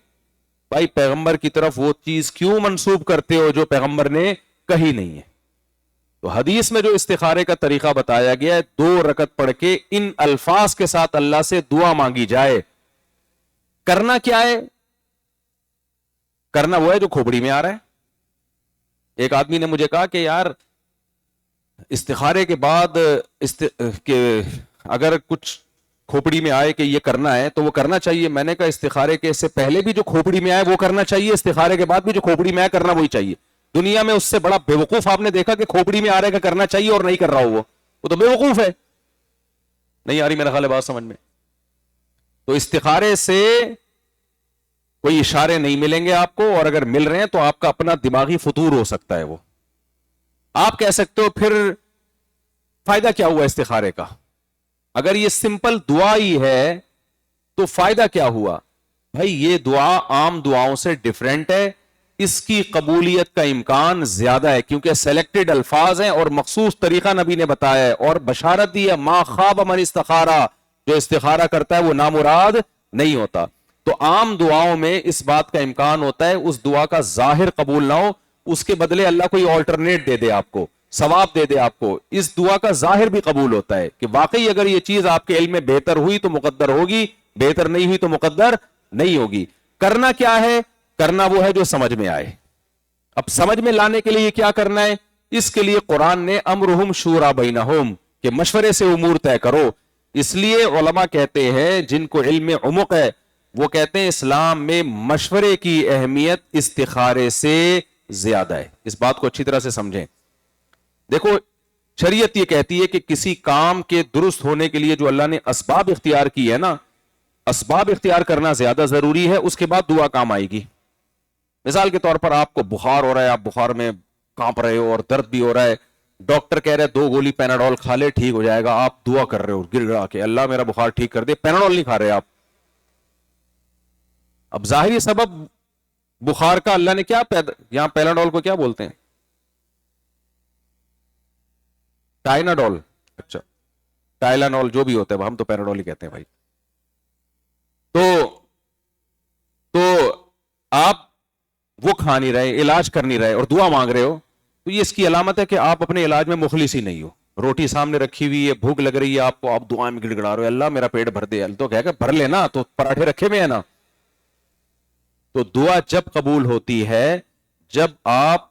بھائی پیغمبر کی طرف وہ چیز کیوں منسوب کرتے ہو جو پیغمبر نے کہی نہیں ہے؟ تو حدیث میں جو استخارے کا طریقہ بتایا گیا ہے، 2 رکعت پڑھ کے ان الفاظ کے ساتھ اللہ سے دعا مانگی جائے۔ کرنا کیا ہے؟ کرنا وہ ہے جو کھوپڑی میں آ رہا ہے۔ ایک آدمی نے مجھے کہا کہ یار استخارے کے بعد کہ اگر کچھ کھوپڑی میں آئے کہ یہ کرنا ہے تو وہ کرنا چاہیے۔ میں نے کہا استخارے کے سے پہلے بھی جو کھوپڑی میں آئے وہ کرنا چاہیے، استخارے کے بعد بھی جو کھوپڑی میں آئے کرنا وہی چاہیے۔ دنیا میں اس سے بڑا بیوقوف آپ نے دیکھا کہ کھوپڑی میں آ رہے کا کرنا چاہیے اور نہیں کر رہا ہو، وہ تو بیوقوف ہے۔ نہیں آ رہی میرا خیال ہے بات سمجھ میں؟ تو استخارے سے کوئی اشارے نہیں ملیں گے آپ کو، اور اگر مل رہے ہیں تو آپ کا اپنا دماغی فطور ہو سکتا ہے۔ وہ آپ کہہ سکتے ہو پھر فائدہ کیا ہوا استخارے کا؟ اگر یہ سمپل دعا ہی ہے تو فائدہ کیا ہوا؟ بھائی یہ دعا عام دعاؤں سے ڈیفرنٹ ہے، اس کی قبولیت کا امکان زیادہ ہے کیونکہ سیلیکٹڈ الفاظ ہیں اور مخصوص طریقہ نبی نے بتایا ہے، اور بشارت دی ہے ما خاب من استخارہ، جو استخارہ کرتا ہے وہ نامراد نہیں ہوتا۔ تو عام دعاؤں میں اس بات کا امکان ہوتا ہے اس دعا کا ظاہر قبول نہ ہو، اس کے بدلے اللہ کوئی آلٹرنیٹ دے دے آپ کو، ثواب دے دے آپ کو، اس دعا کا ظاہر بھی قبول ہوتا ہے کہ واقعی اگر یہ چیز آپ کے علم میں بہتر ہوئی تو مقدر ہوگی، بہتر نہیں ہوئی تو مقدر نہیں ہوگی۔ کرنا کیا ہے؟ کرنا وہ ہے جو سمجھ میں آئے۔ اب سمجھ میں لانے کے لیے کیا کرنا ہے؟ اس کے لیے قرآن نے امرہم شورا بینہم، کہ مشورے سے امور طے کرو۔ اس لیے علماء کہتے ہیں جن کو علم عمق ہے وہ کہتے ہیں اسلام میں مشورے کی اہمیت استخارے سے زیادہ ہے۔ اس بات کو اچھی طرح سے سمجھیں۔ دیکھو شریعت یہ کہتی ہے کہ کسی کام کے درست ہونے کے لیے جو اللہ نے اسباب اختیار کی ہے نا، اسباب اختیار کرنا زیادہ ضروری ہے، اس کے بعد دعا کام آئے گی۔ مثال کے طور پر آپ کو بخار ہو رہا ہے، آپ بخار میں کانپ رہے ہو اور درد بھی ہو رہا ہے، ڈاکٹر کہہ رہے 2 گولی پیناڈول کھا لے ٹھیک ہو جائے گا، آپ دعا کر رہے ہو گر گڑا کے اللہ میرا بخار ٹھیک کر دے، پیناڈول نہیں کھا رہے آپ۔ اب ظاہری سبب بخار کا اللہ نے کیا یہاں پیناڈول کو کیا بولتے ہیں؟ ٹائناڈول، اچھا ٹائلانول جو بھی ہوتا ہے ہم تو پیناڈول ہی کہتے ہیں بھائی۔ تو آپ وہ کھا نہیں رہے، علاج کر نہیں رہے اور دعا مانگ رہے ہو، تو یہ اس کی علامت ہے کہ آپ اپنے علاج میں مخلص ہی نہیں ہو۔ روٹی سامنے رکھی ہوئی ہے، بھوک لگ رہی ہے آپ کو، آپ دعا میں گڑ گڑا رہے ہو اللہ میرا پیٹ بھر دے، تو کہے گا بھر لینا، تو پراٹھے رکھے ہوئے ہیں نا۔ تو دعا جب قبول ہوتی ہے جب آپ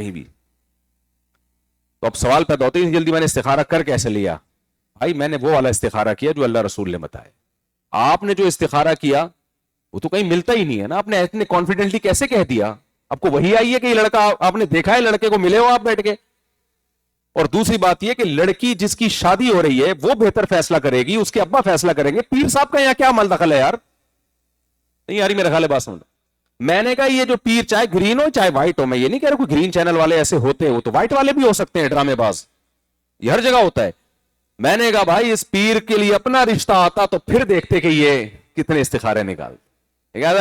کہیں بھی. تو اب سوال پیدا ہوتے ہیں جلدی میں نے استخارہ کر کیسے لیا؟ بھائی میں نے وہ والا استخارہ کیا جو اللہ رسول نے بتایا. آپ نے جو استخارہ کیا وہ تو کہیں ملتا ہی نہیں ہے نا. آپ نے اتنے کانفیڈنٹلی کیسے کہہ دیا؟ آپ کو وہی آئی ہے کہ یہ لڑکا آپ نے دیکھا ہے لڑکے کو ملے ہو آپ بیٹھ کے؟ اور دوسری بات یہ کہ لڑکی جس کی شادی ہو رہی ہے وہ بہتر فیصلہ کرے گی, اس کے ابا فیصلہ کریں گے. پیر صاحب کا یہاں کیا عمل دخل ہے یار؟ نہیں یاری میرا خیال ہے بات سمجھ. میں نے کہا یہ جو پیر چاہے گرین ہو چاہے وائٹ ہو, میں یہ نہیں کہہ رہا کوئی گرین چینل والے ایسے ہوتے ہیں, وہ تو وائٹ والے بھی ہو سکتے ہیں ڈرامے باز, یہ ہر جگہ ہوتا ہے. میں نے کہا بھائی اس پیر کے لیے اپنا رشتہ آتا تو پھر دیکھتے کہ یہ کتنے استخارے نکالتے.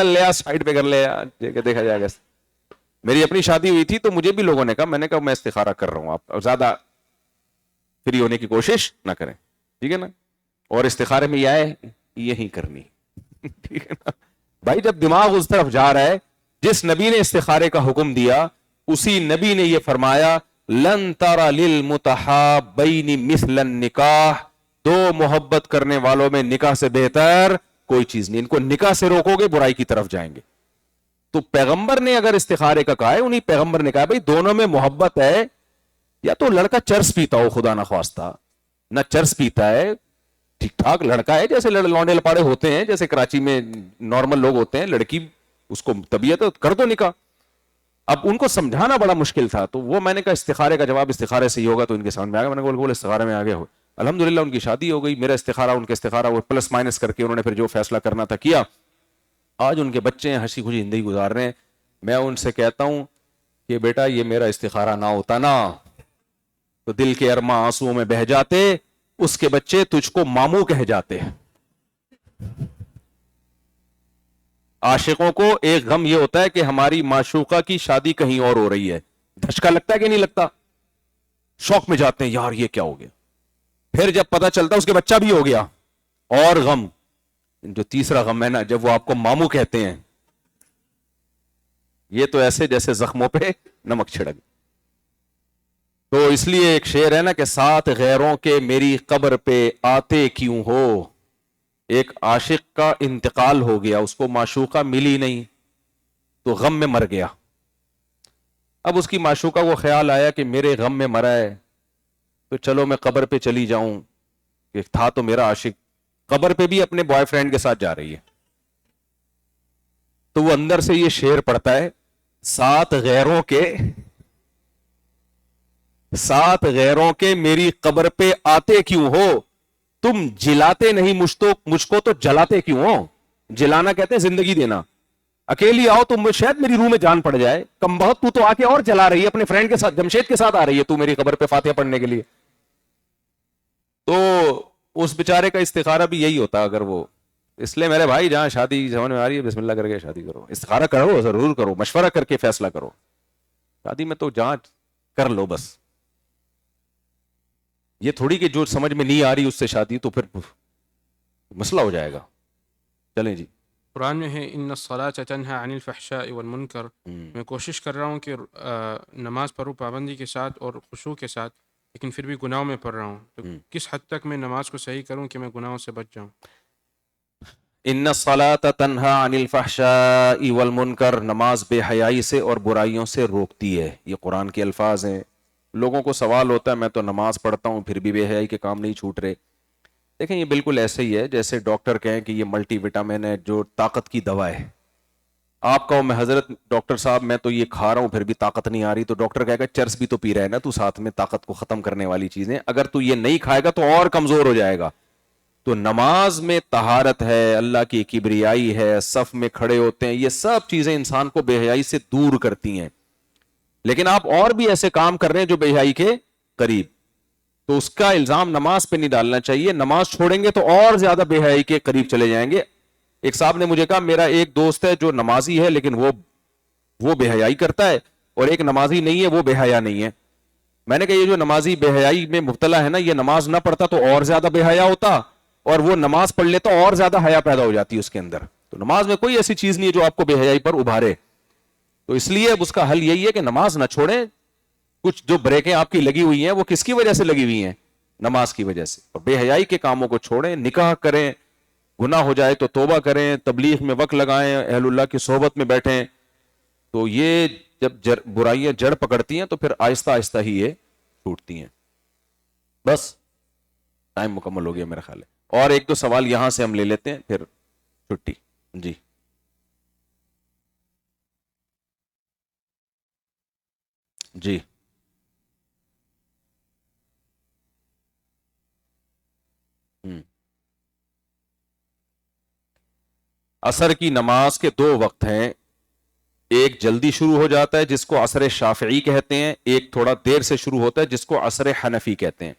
لیا سائڈ پہ کر لیا, دیکھا جائے گا. میری اپنی شادی ہوئی تھی تو مجھے بھی لوگوں نے کہا, میں نے کہا میں استخارہ کر رہا ہوں, آپ زیادہ فری ہونے کی کوشش نہ کریں, ٹھیک ہے نا. اور استخارے میں یہ آئے یہی کرنی, ٹھیک ہے نا بھائی. جب دماغ اس طرف جا رہا ہے, جس نبی نے استخارے کا حکم دیا اسی نبی نے یہ فرمایا لن تر للمتحابین مثل النکاح, دو محبت کرنے والوں میں نکاح سے بہتر کوئی چیز نہیں. ان کو نکاح سے روکو گے برائی کی طرف جائیں گے. تو پیغمبر نے اگر استخارے کا کہا ہے, انہیں پیغمبر نے کہا بھائی دونوں میں محبت ہے, یا تو لڑکا چرس پیتا ہو خدا نہ خواستہ, نہ چرس پیتا ہے, ٹھیک ٹھاک لڑکا ہے جیسے لونڈے لپاڑے ہوتے ہیں, جیسے کراچی میں نارمل لوگ ہوتے ہیں, لڑکی اس کو طبیعت کر دو نکاح. اب ان کو سمجھانا بڑا مشکل تھا, تو وہ میں نے کہا استخارے کا جواب استخارے سے ہی ہوگا, تو ان کے سامنے میں آ گیا. میں نے بول استخارے میں آگے ہو, الحمدللہ ان کی شادی ہو گئی. میرا استخارہ ان کے استخارہ وہ پلس مائنس کر کے انہوں نے پھر جو فیصلہ کرنا تھا کیا. آج ان کے بچے ہیں, ہنسی خوشی زندگی گزار رہے ہیں. میں ان سے کہتا ہوں کہ بیٹا یہ میرا استخارہ نہ ہوتا نا تو دل کے ارماں آنسوؤں میں بہہ جاتے, اس کے بچے تجھ کو ماموں کہہ جاتے. عاشقوں کو ایک غم یہ ہوتا ہے کہ ہماری معشوقہ کی شادی کہیں اور ہو رہی ہے, دھچکا لگتا ہے کہ نہیں لگتا, شوق میں جاتے ہیں یار یہ کیا ہو گیا. پھر جب پتہ چلتا اس کے بچہ بھی ہو گیا, اور غم. جو تیسرا غم ہے نا, جب وہ آپ کو ماموں کہتے ہیں, یہ تو ایسے جیسے زخموں پہ نمک چھڑک. تو اس لیے ایک شعر ہے نا کہ ساتھ غیروں کے میری قبر پہ آتے کیوں ہو. ایک عاشق کا انتقال ہو گیا, اس کو معشوقہ ملی نہیں تو غم میں مر گیا. اب اس کی معشوقہ کو خیال آیا کہ میرے غم میں مرا ہے تو چلو میں قبر پہ چلی جاؤں, کہ تھا تو میرا عاشق, قبر پہ بھی اپنے بوائے فرینڈ کے ساتھ جا رہی ہے. تو وہ اندر سے یہ شعر پڑتا ہے, ساتھ غیروں کے میری قبر پہ آتے کیوں ہو, تم جلاتے نہیں مجھ کو تو جلاتے کیوں ہو. جلانا کہتے ہیں زندگی دینا. اکیلی آؤ تم, شاید میری روح میں جان پڑ جائے, کم بہت تو آ کے اور جلا رہی ہے اپنے فرینڈ کے ساتھ, جمشید کے ساتھ آ رہی ہے تو میری قبر پہ فاتحہ پڑھنے کے لیے. تو اس بیچارے کا استخارہ بھی یہی ہوتا اگر وہ. اس لیے میرے بھائی جہاں شادی سمجھ میں آ رہی ہے بسم اللہ کر کے شادی کرو, استخارہ کرو ضرور کرو, مشورہ کر کے فیصلہ کرو. شادی میں تو جانچ کر لو بس. یہ تھوڑی کہ جو سمجھ میں نہیں آ رہی اس سے شادی, تو پھر مسئلہ ہو جائے گا. چلیں جی. قرآن میں ہے ان الصلاۃ تنہی عن الفحشاء والمنکر. میں کوشش کر رہا ہوں کہ نماز پڑھوں پابندی کے ساتھ اور خشوع کے ساتھ, لیکن پھر بھی گناہوں میں پڑھ رہا ہوں. تو کس حد تک میں نماز کو صحیح کروں کہ میں گناہوں سے بچ جاؤں؟ ان الصلاۃ تنہی عن الفحشاء والمنکر, نماز بے حیائی سے اور برائیوں سے روکتی ہے. یہ قرآن کے الفاظ ہیں. لوگوں کو سوال ہوتا ہے میں تو نماز پڑھتا ہوں پھر بھی بے حیائی کے کام نہیں چھوٹ رہے. دیکھیں یہ بالکل ایسے ہی ہے جیسے ڈاکٹر کہیں کہ یہ ملٹی وٹامن ہے جو طاقت کی دوا ہے. آپ کہو میں حضرت ڈاکٹر صاحب میں تو یہ کھا رہا ہوں پھر بھی طاقت نہیں آ رہی, تو ڈاکٹر کہے گا چرس بھی تو پی رہا ہے نا تو ساتھ میں طاقت کو ختم کرنے والی چیزیں, اگر تو یہ نہیں کھائے گا تو اور کمزور ہو جائے گا. تو نماز میں طہارت ہے, اللہ کی کبریائی ہے, صف میں کھڑے ہوتے ہیں, یہ سب چیزیں انسان کو بے حیائی سے دور کرتی ہیں. لیکن آپ اور بھی ایسے کام کر رہے ہیں جو بے حیائی کے قریب, تو اس کا الزام نماز پہ نہیں ڈالنا چاہیے. نماز چھوڑیں گے تو اور زیادہ بے حیائی کے قریب چلے جائیں گے. ایک صاحب نے مجھے کہا میرا ایک دوست ہے جو نمازی ہے لیکن وہ بے حیائی کرتا ہے, اور ایک نمازی نہیں ہے وہ بے حیا نہیں ہے. میں نے کہا یہ جو نمازی بے حیائی میں مبتلا ہے نا, یہ نماز نہ پڑھتا تو اور زیادہ بے حیا ہوتا, اور وہ نماز پڑھ لیتا اور زیادہ حیا پیدا ہو جاتی اس کے اندر. تو نماز میں کوئی ایسی چیز نہیں ہے جو آپ کو بے حیائی پر ابھارے. تو اس لیے اب اس کا حل یہی ہے کہ نماز نہ چھوڑیں. کچھ جو بریکیں آپ کی لگی ہوئی ہیں وہ کس کی وجہ سے لگی ہوئی ہیں؟ نماز کی وجہ سے. اور بے حیائی کے کاموں کو چھوڑیں, نکاح کریں, گناہ ہو جائے تو توبہ کریں, تبلیغ میں وقت لگائیں, اہل اللہ کی صحبت میں بیٹھیں. تو یہ جب برائیاں جڑ پکڑتی ہیں تو پھر آہستہ آہستہ ہی یہ ٹوٹتی ہیں. بس ٹائم مکمل ہو گیا میرا خیال ہے. اور ایک دو سوال یہاں سے ہم لے لیتے ہیں پھر چھٹی. جی جی عصر کی نماز کے دو وقت ہیں. ایک جلدی شروع ہو جاتا ہے جس کو عصر شافعی کہتے ہیں, ایک تھوڑا دیر سے شروع ہوتا ہے جس کو عصر حنفی کہتے ہیں.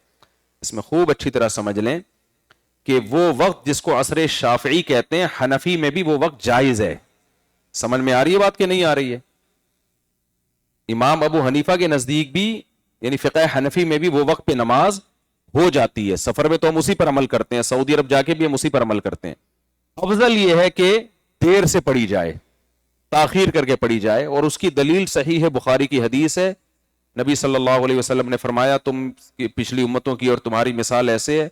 اس میں خوب اچھی طرح سمجھ لیں کہ وہ وقت جس کو عصر شافعی کہتے ہیں, حنفی میں بھی وہ وقت جائز ہے. سمجھ میں آ رہی ہے بات کہ نہیں آ رہی ہے؟ امام ابو حنیفہ کے نزدیک بھی, یعنی فقہ حنفی میں بھی وہ وقت پہ نماز ہو جاتی ہے. سفر میں تو ہم اسی پر عمل کرتے ہیں, سعودی عرب جا کے بھی ہم اسی پر عمل کرتے ہیں. افضل یہ ہے کہ دیر سے پڑھی جائے, تاخیر کر کے پڑھی جائے, اور اس کی دلیل صحیح ہے, بخاری کی حدیث ہے. نبی صلی اللہ علیہ وسلم نے فرمایا تم پچھلی امتوں کی اور تمہاری مثال ایسے ہے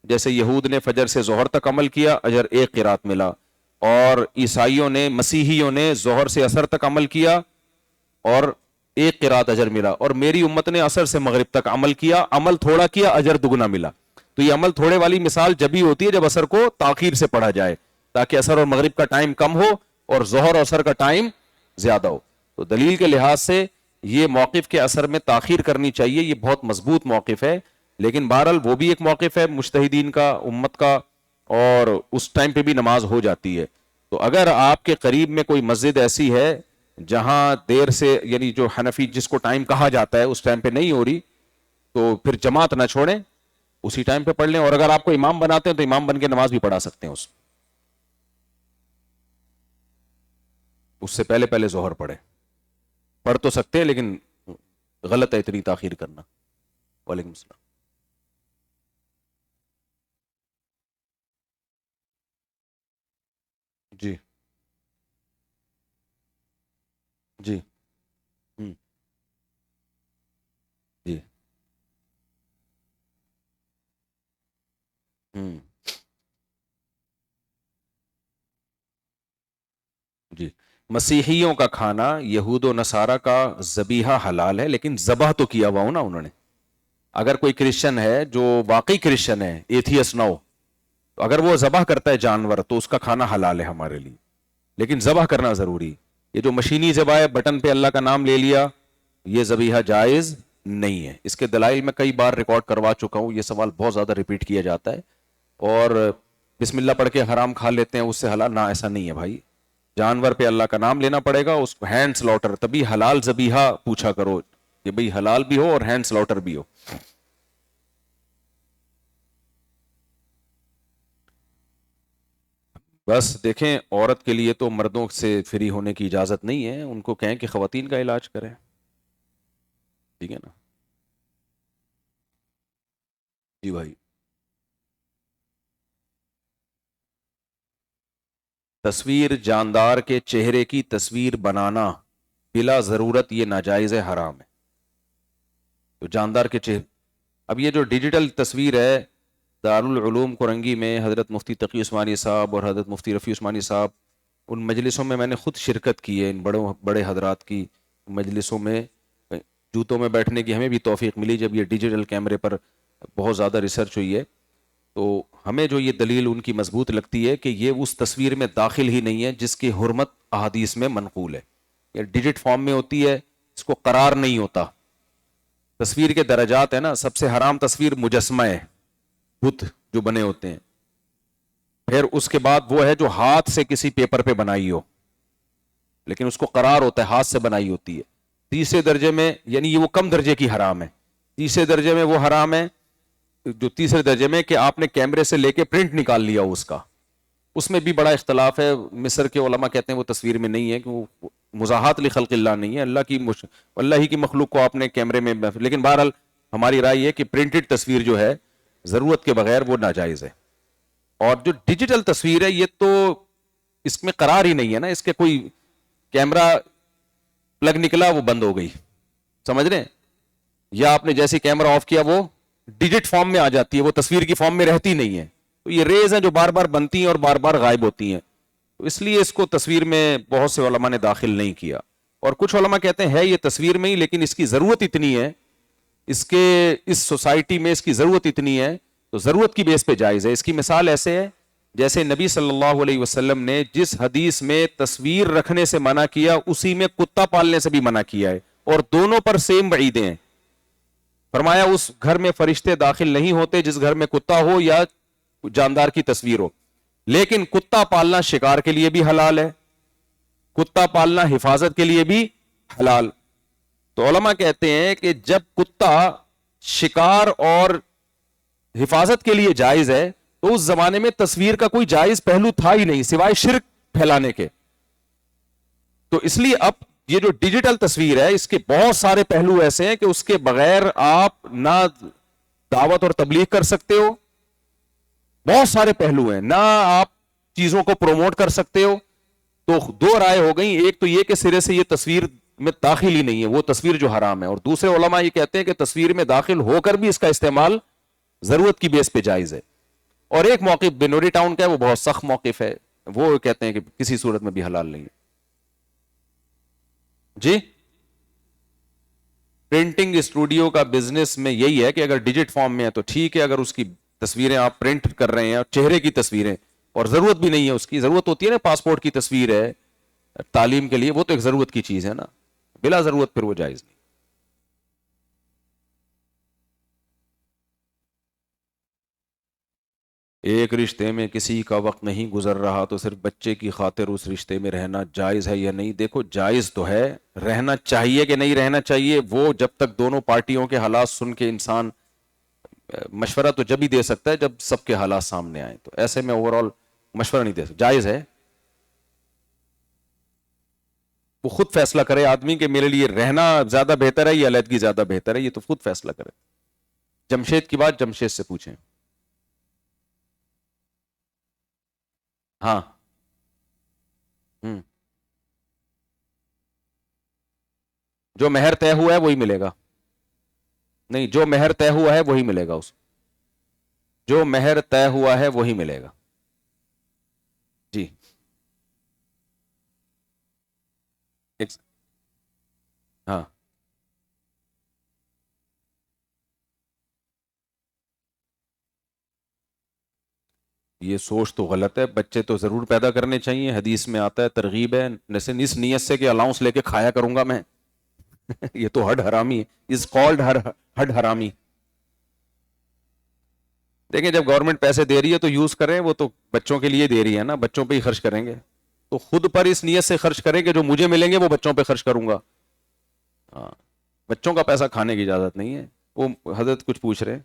جیسے یہود نے فجر سے ظہر تک عمل کیا, اجر ایک قرات ملا, اور عیسائیوں نے, مسیحیوں نے ظہر سے عصر تک عمل کیا اور ایک قرات اجر ملا, اور میری امت نے عصر سے مغرب تک عمل کیا, عمل تھوڑا کیا, اجر دگنا ملا. تو یہ عمل تھوڑے والی مثال جب ہی ہوتی ہے جب عصر کو تاخیر سے پڑھا جائے, تاکہ عصر اور مغرب کا ٹائم کم ہو اور ظہر اور عصر کا ٹائم زیادہ ہو. تو دلیل کے لحاظ سے یہ موقف کے اثر میں تاخیر کرنی چاہیے, یہ بہت مضبوط موقف ہے. لیکن بہرحال وہ بھی ایک موقف ہے مجتہدین کا, امت کا, اور اس ٹائم پہ بھی نماز ہو جاتی ہے. تو اگر آپ کے قریب میں کوئی مسجد ایسی ہے جہاں دیر سے, یعنی جو حنفی جس کو ٹائم کہا جاتا ہے اس ٹائم پہ نہیں ہو رہی, تو پھر جماعت نہ چھوڑیں, اسی ٹائم پہ پڑھ لیں. اور اگر آپ کو امام بناتے ہیں تو امام بن کے نماز بھی پڑھا سکتے ہیں, اس سے پہلے پہلے ظہر پڑھ تو سکتے ہیں, لیکن غلط ہے اتنی تاخیر کرنا. وعلیکم السلام. جی جی ہم، جی ہم، جی. مسیحیوں کا کھانا, یہود و نصارہ کا ذبیحہ حلال ہے, لیکن ذبح تو کیا ہوا ہوں نا انہوں نے. اگر کوئی کرسچن ہے جو واقعی کرسچن ہے, ایتھیس نہ ہو, تو اگر وہ ذبح کرتا ہے جانور تو اس کا کھانا حلال ہے ہمارے لیے, لیکن ذبح کرنا ضروری. یہ جو مشینی ذبح ہے, بٹن پہ اللہ کا نام لے لیا, یہ ذبیحہ جائز نہیں ہے. اس کے دلائل میں کئی بار ریکارڈ کروا چکا ہوں, یہ سوال بہت زیادہ ریپیٹ کیا جاتا ہے. اور بسم اللہ پڑھ کے حرام کھا لیتے ہیں اس سے حلال, نہ ایسا نہیں ہے بھائی. جانور پہ اللہ کا نام لینا پڑے گا, اس کو ہینڈ سلوٹر, تبھی حلال ذبیحہ پوچھا کرو کہ بھئی حلال بھی ہو اور ہینڈ سلوٹر بھی ہو. بس دیکھیں, عورت کے لیے تو مردوں سے فری ہونے کی اجازت نہیں ہے, ان کو کہیں کہ خواتین کا علاج کریں, ٹھیک ہے نا. جی بھائی. تصویر جاندار کے چہرے کی تصویر بنانا بلا ضرورت یہ ناجائز ہے, حرام ہے. تو جاندار کے چہرے, اب یہ جو ڈیجیٹل تصویر ہے, دارالعلوم کرنگی میں حضرت مفتی تقی عثمانی صاحب اور حضرت مفتی رفیع عثمانی صاحب, ان مجلسوں میں میں نے خود شرکت کی ہے, ان بڑے حضرات کی مجلسوں میں. جوتوں میں بیٹھنے کی ہمیں بھی توفیق ملی جب یہ ڈیجیٹل کیمرے پر بہت زیادہ ریسرچ ہوئی ہے. تو ہمیں جو یہ دلیل ان کی مضبوط لگتی ہے کہ یہ اس تصویر میں داخل ہی نہیں ہے جس کی حرمت احادیث میں منقول ہے. یہ ڈیجٹ فارم میں ہوتی ہے, اس کو قرار نہیں ہوتا. تصویر کے درجات ہے نا, سب سے حرام تصویر مجسمہ ہے, بت جو بنے ہوتے ہیں. پھر اس کے بعد وہ ہے جو ہاتھ سے کسی پیپر پہ بنائی ہو, لیکن اس کو قرار ہوتا ہے, ہاتھ سے بنائی ہوتی ہے. تیسرے درجے میں, یعنی یہ وہ کم درجے کی حرام ہے. تیسرے درجے میں وہ حرام ہے جو تیسرے درجے میں کہ آپ نے کیمرے سے لے کے پرنٹ نکال لیا اس کا. اس میں بھی بڑا اختلاف ہے. مصر کے علماء کہتے ہیں وہ تصویر میں نہیں ہے, کہ وہ مزاحات لخلق اللہ نہیں ہے, اللہ ہی کی مخلوق کو آپ نے کیمرے میں. لیکن بہرحال ہماری رائے یہ کہ پرنٹڈ تصویر جو ہے ضرورت کے بغیر وہ ناجائز ہے. اور جو ڈیجیٹل تصویر ہے یہ تو اس میں قرار ہی نہیں ہے نا, اس کے کوئی کیمرہ پلگ نکلا وہ بند ہو گئی, سمجھ رہے ہیں, یا آپ نے جیسے کیمرہ آف کیا وہ ڈیجٹ فارم میں آ جاتی ہے, وہ تصویر کی فارم میں رہتی نہیں ہے. تو یہ ریز ہیں جو بار بار بنتی ہیں اور بار بار غائب ہوتی ہیں, تو اس لیے اس کو تصویر میں بہت سے علماء نے داخل نہیں کیا. اور کچھ علماء کہتے ہیں ہے یہ تصویر میں ہی، لیکن اس کی ضرورت اتنی ہے، اس سوسائٹی میں اس کی ضرورت اتنی ہے تو ضرورت کی بیس پہ جائز ہے. اس کی مثال ایسے ہے جیسے نبی صلی اللہ علیہ وسلم نے جس حدیث میں تصویر رکھنے سے منع کیا اسی میں کتا پالنے سے بھی منع کیا ہے، اور دونوں پر سیم وعیدیں ہیں. فرمایا اس گھر میں فرشتے داخل نہیں ہوتے جس گھر میں کتا ہو یا جاندار کی تصویر ہو، لیکن کتا پالنا شکار کے لیے بھی حلال ہے، کتا پالنا حفاظت کے لیے بھی حلال. تو علماء کہتے ہیں کہ جب کتا شکار اور حفاظت کے لیے جائز ہے تو اس زمانے میں تصویر کا کوئی جائز پہلو تھا ہی نہیں سوائے شرک پھیلانے کے. تو اس لیے اب یہ جو ڈیجیٹل تصویر ہے اس کے بہت سارے پہلو ایسے ہیں کہ اس کے بغیر آپ نہ دعوت اور تبلیغ کر سکتے ہو، بہت سارے پہلو ہیں، نہ آپ چیزوں کو پروموٹ کر سکتے ہو. تو دو رائے ہو گئی، ایک تو یہ کہ سرے سے یہ تصویر میں داخل ہی نہیں ہے، وہ تصویر جو حرام ہے، اور دوسرے علماء یہ کہتے ہیں کہ تصویر میں داخل ہو کر بھی اس کا استعمال ضرورت کی بیس پہ جائز ہے. اور ایک موقف بنوری ٹاؤن کا ہے، وہ بہت سخت موقف ہے، وہ کہتے ہیں کہ کسی صورت میں بھی حلال نہیں ہے. جی پرنٹنگ اسٹوڈیو کا بزنس میں یہی ہے کہ اگر ڈیجٹ فارم میں ہے تو ٹھیک ہے، اگر اس کی تصویریں آپ پرنٹ کر رہے ہیں اور چہرے کی تصویریں، اور ضرورت بھی نہیں ہے، اس کی ضرورت ہوتی ہے نا، پاسپورٹ کی تصویر ہے تعلیم کے لیے، وہ تو ایک ضرورت کی چیز ہے نا، بلا ضرورت پھر وہ جائز نہیں. ایک رشتے میں کسی کا وقت نہیں گزر رہا تو صرف بچے کی خاطر اس رشتے میں رہنا جائز ہے یا نہیں؟ دیکھو جائز تو ہے، رہنا چاہیے کہ نہیں رہنا چاہیے وہ جب تک دونوں پارٹیوں کے حالات سن کے انسان مشورہ تو جب ہی دے سکتا ہے جب سب کے حالات سامنے آئیں. تو ایسے میں اوور آل مشورہ نہیں دے سکتا، جائز ہے. وہ خود فیصلہ کرے آدمی کہ میرے لیے رہنا زیادہ بہتر ہے یا علیحدگی زیادہ بہتر ہے، یہ تو خود فیصلہ کرے. جمشید کی بات جمشید سے پوچھیں. ہاں جو مہر طے ہوا ہے وہی ملے گا. نہیں، جو مہر طے ہوا ہے وہی ملے گا، اس جو مہر طے ہوا ہے وہی ملے گا. جی ہاں یہ سوچ تو غلط ہے، بچے تو ضرور پیدا کرنے چاہیے، حدیث میں آتا ہے، ترغیب ہے، اس نیت سے کہ الاؤنس لے کے کھایا کروں گا میں. یہ تو ہڈ حرامی ہے، از کالڈ ہڈ حرامی. دیکھیں جب گورنمنٹ پیسے دے رہی ہے تو یوز کریں، وہ تو بچوں کے لیے دے رہی ہے نا، بچوں پہ ہی خرچ کریں گے تو خود پر اس نیت سے خرچ کریں کہ جو مجھے ملیں گے وہ بچوں پہ خرچ کروں گا. ہاں بچوں کا پیسہ کھانے کی اجازت نہیں ہے. وہ حضرت کچھ پوچھ رہے ہیں.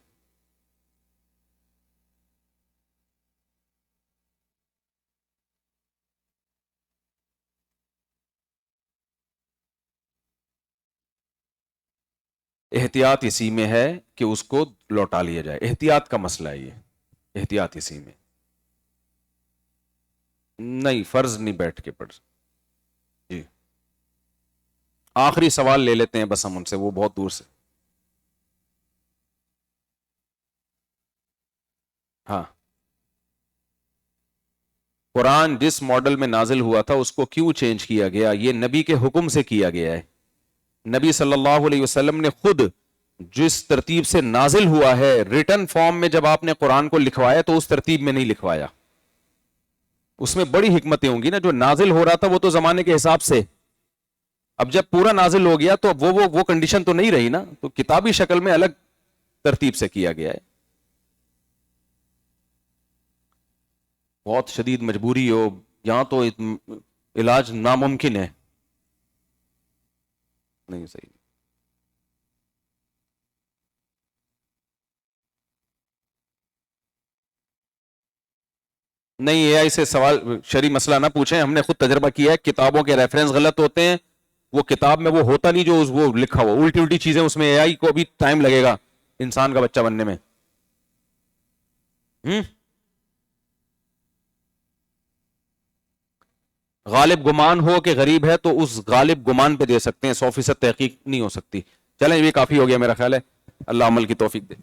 احتیاط اسی میں ہے کہ اس کو لوٹا لیا جائے، احتیاط کا مسئلہ ہے یہ، احتیاط اسی میں. نہیں فرض نہیں بیٹھ کے پڑھ. جی آخری سوال لے لیتے ہیں بس ہم ان سے، وہ بہت دور سے. ہاں قرآن جس ماڈل میں نازل ہوا تھا اس کو کیوں چینج کیا گیا؟ یہ نبی کے حکم سے کیا گیا ہے. نبی صلی اللہ علیہ وسلم نے خود جس ترتیب سے نازل ہوا ہے ریٹن فارم میں، جب آپ نے قرآن کو لکھوایا تو اس ترتیب میں نہیں لکھوایا. اس میں بڑی حکمتیں ہوں گی نا، جو نازل ہو رہا تھا وہ تو زمانے کے حساب سے، اب جب پورا نازل ہو گیا تو وہ کنڈیشن تو نہیں رہی نا، تو کتابی شکل میں الگ ترتیب سے کیا گیا ہے. بہت شدید مجبوری ہو یہاں تو علاج ناممکن ہے. نہیں صحیح. نہیں اے آئی سے سوال شرعی مسئلہ نہ پوچھیں، ہم نے خود تجربہ کیا ہے، کتابوں کے ریفرنس غلط ہوتے ہیں، وہ کتاب میں وہ ہوتا نہیں جو وہ لکھا ہوا، الٹی الٹی چیزیں اس میں، اے آئی کو بھی ٹائم لگے گا انسان کا بچہ بننے میں. غالب گمان ہو کہ غریب ہے تو اس غالب گمان پہ دے سکتے ہیں، 100% تحقیق نہیں ہو سکتی. چلیں یہ کافی ہو گیا میرا خیال ہے، اللہ عمل کی توفیق دے.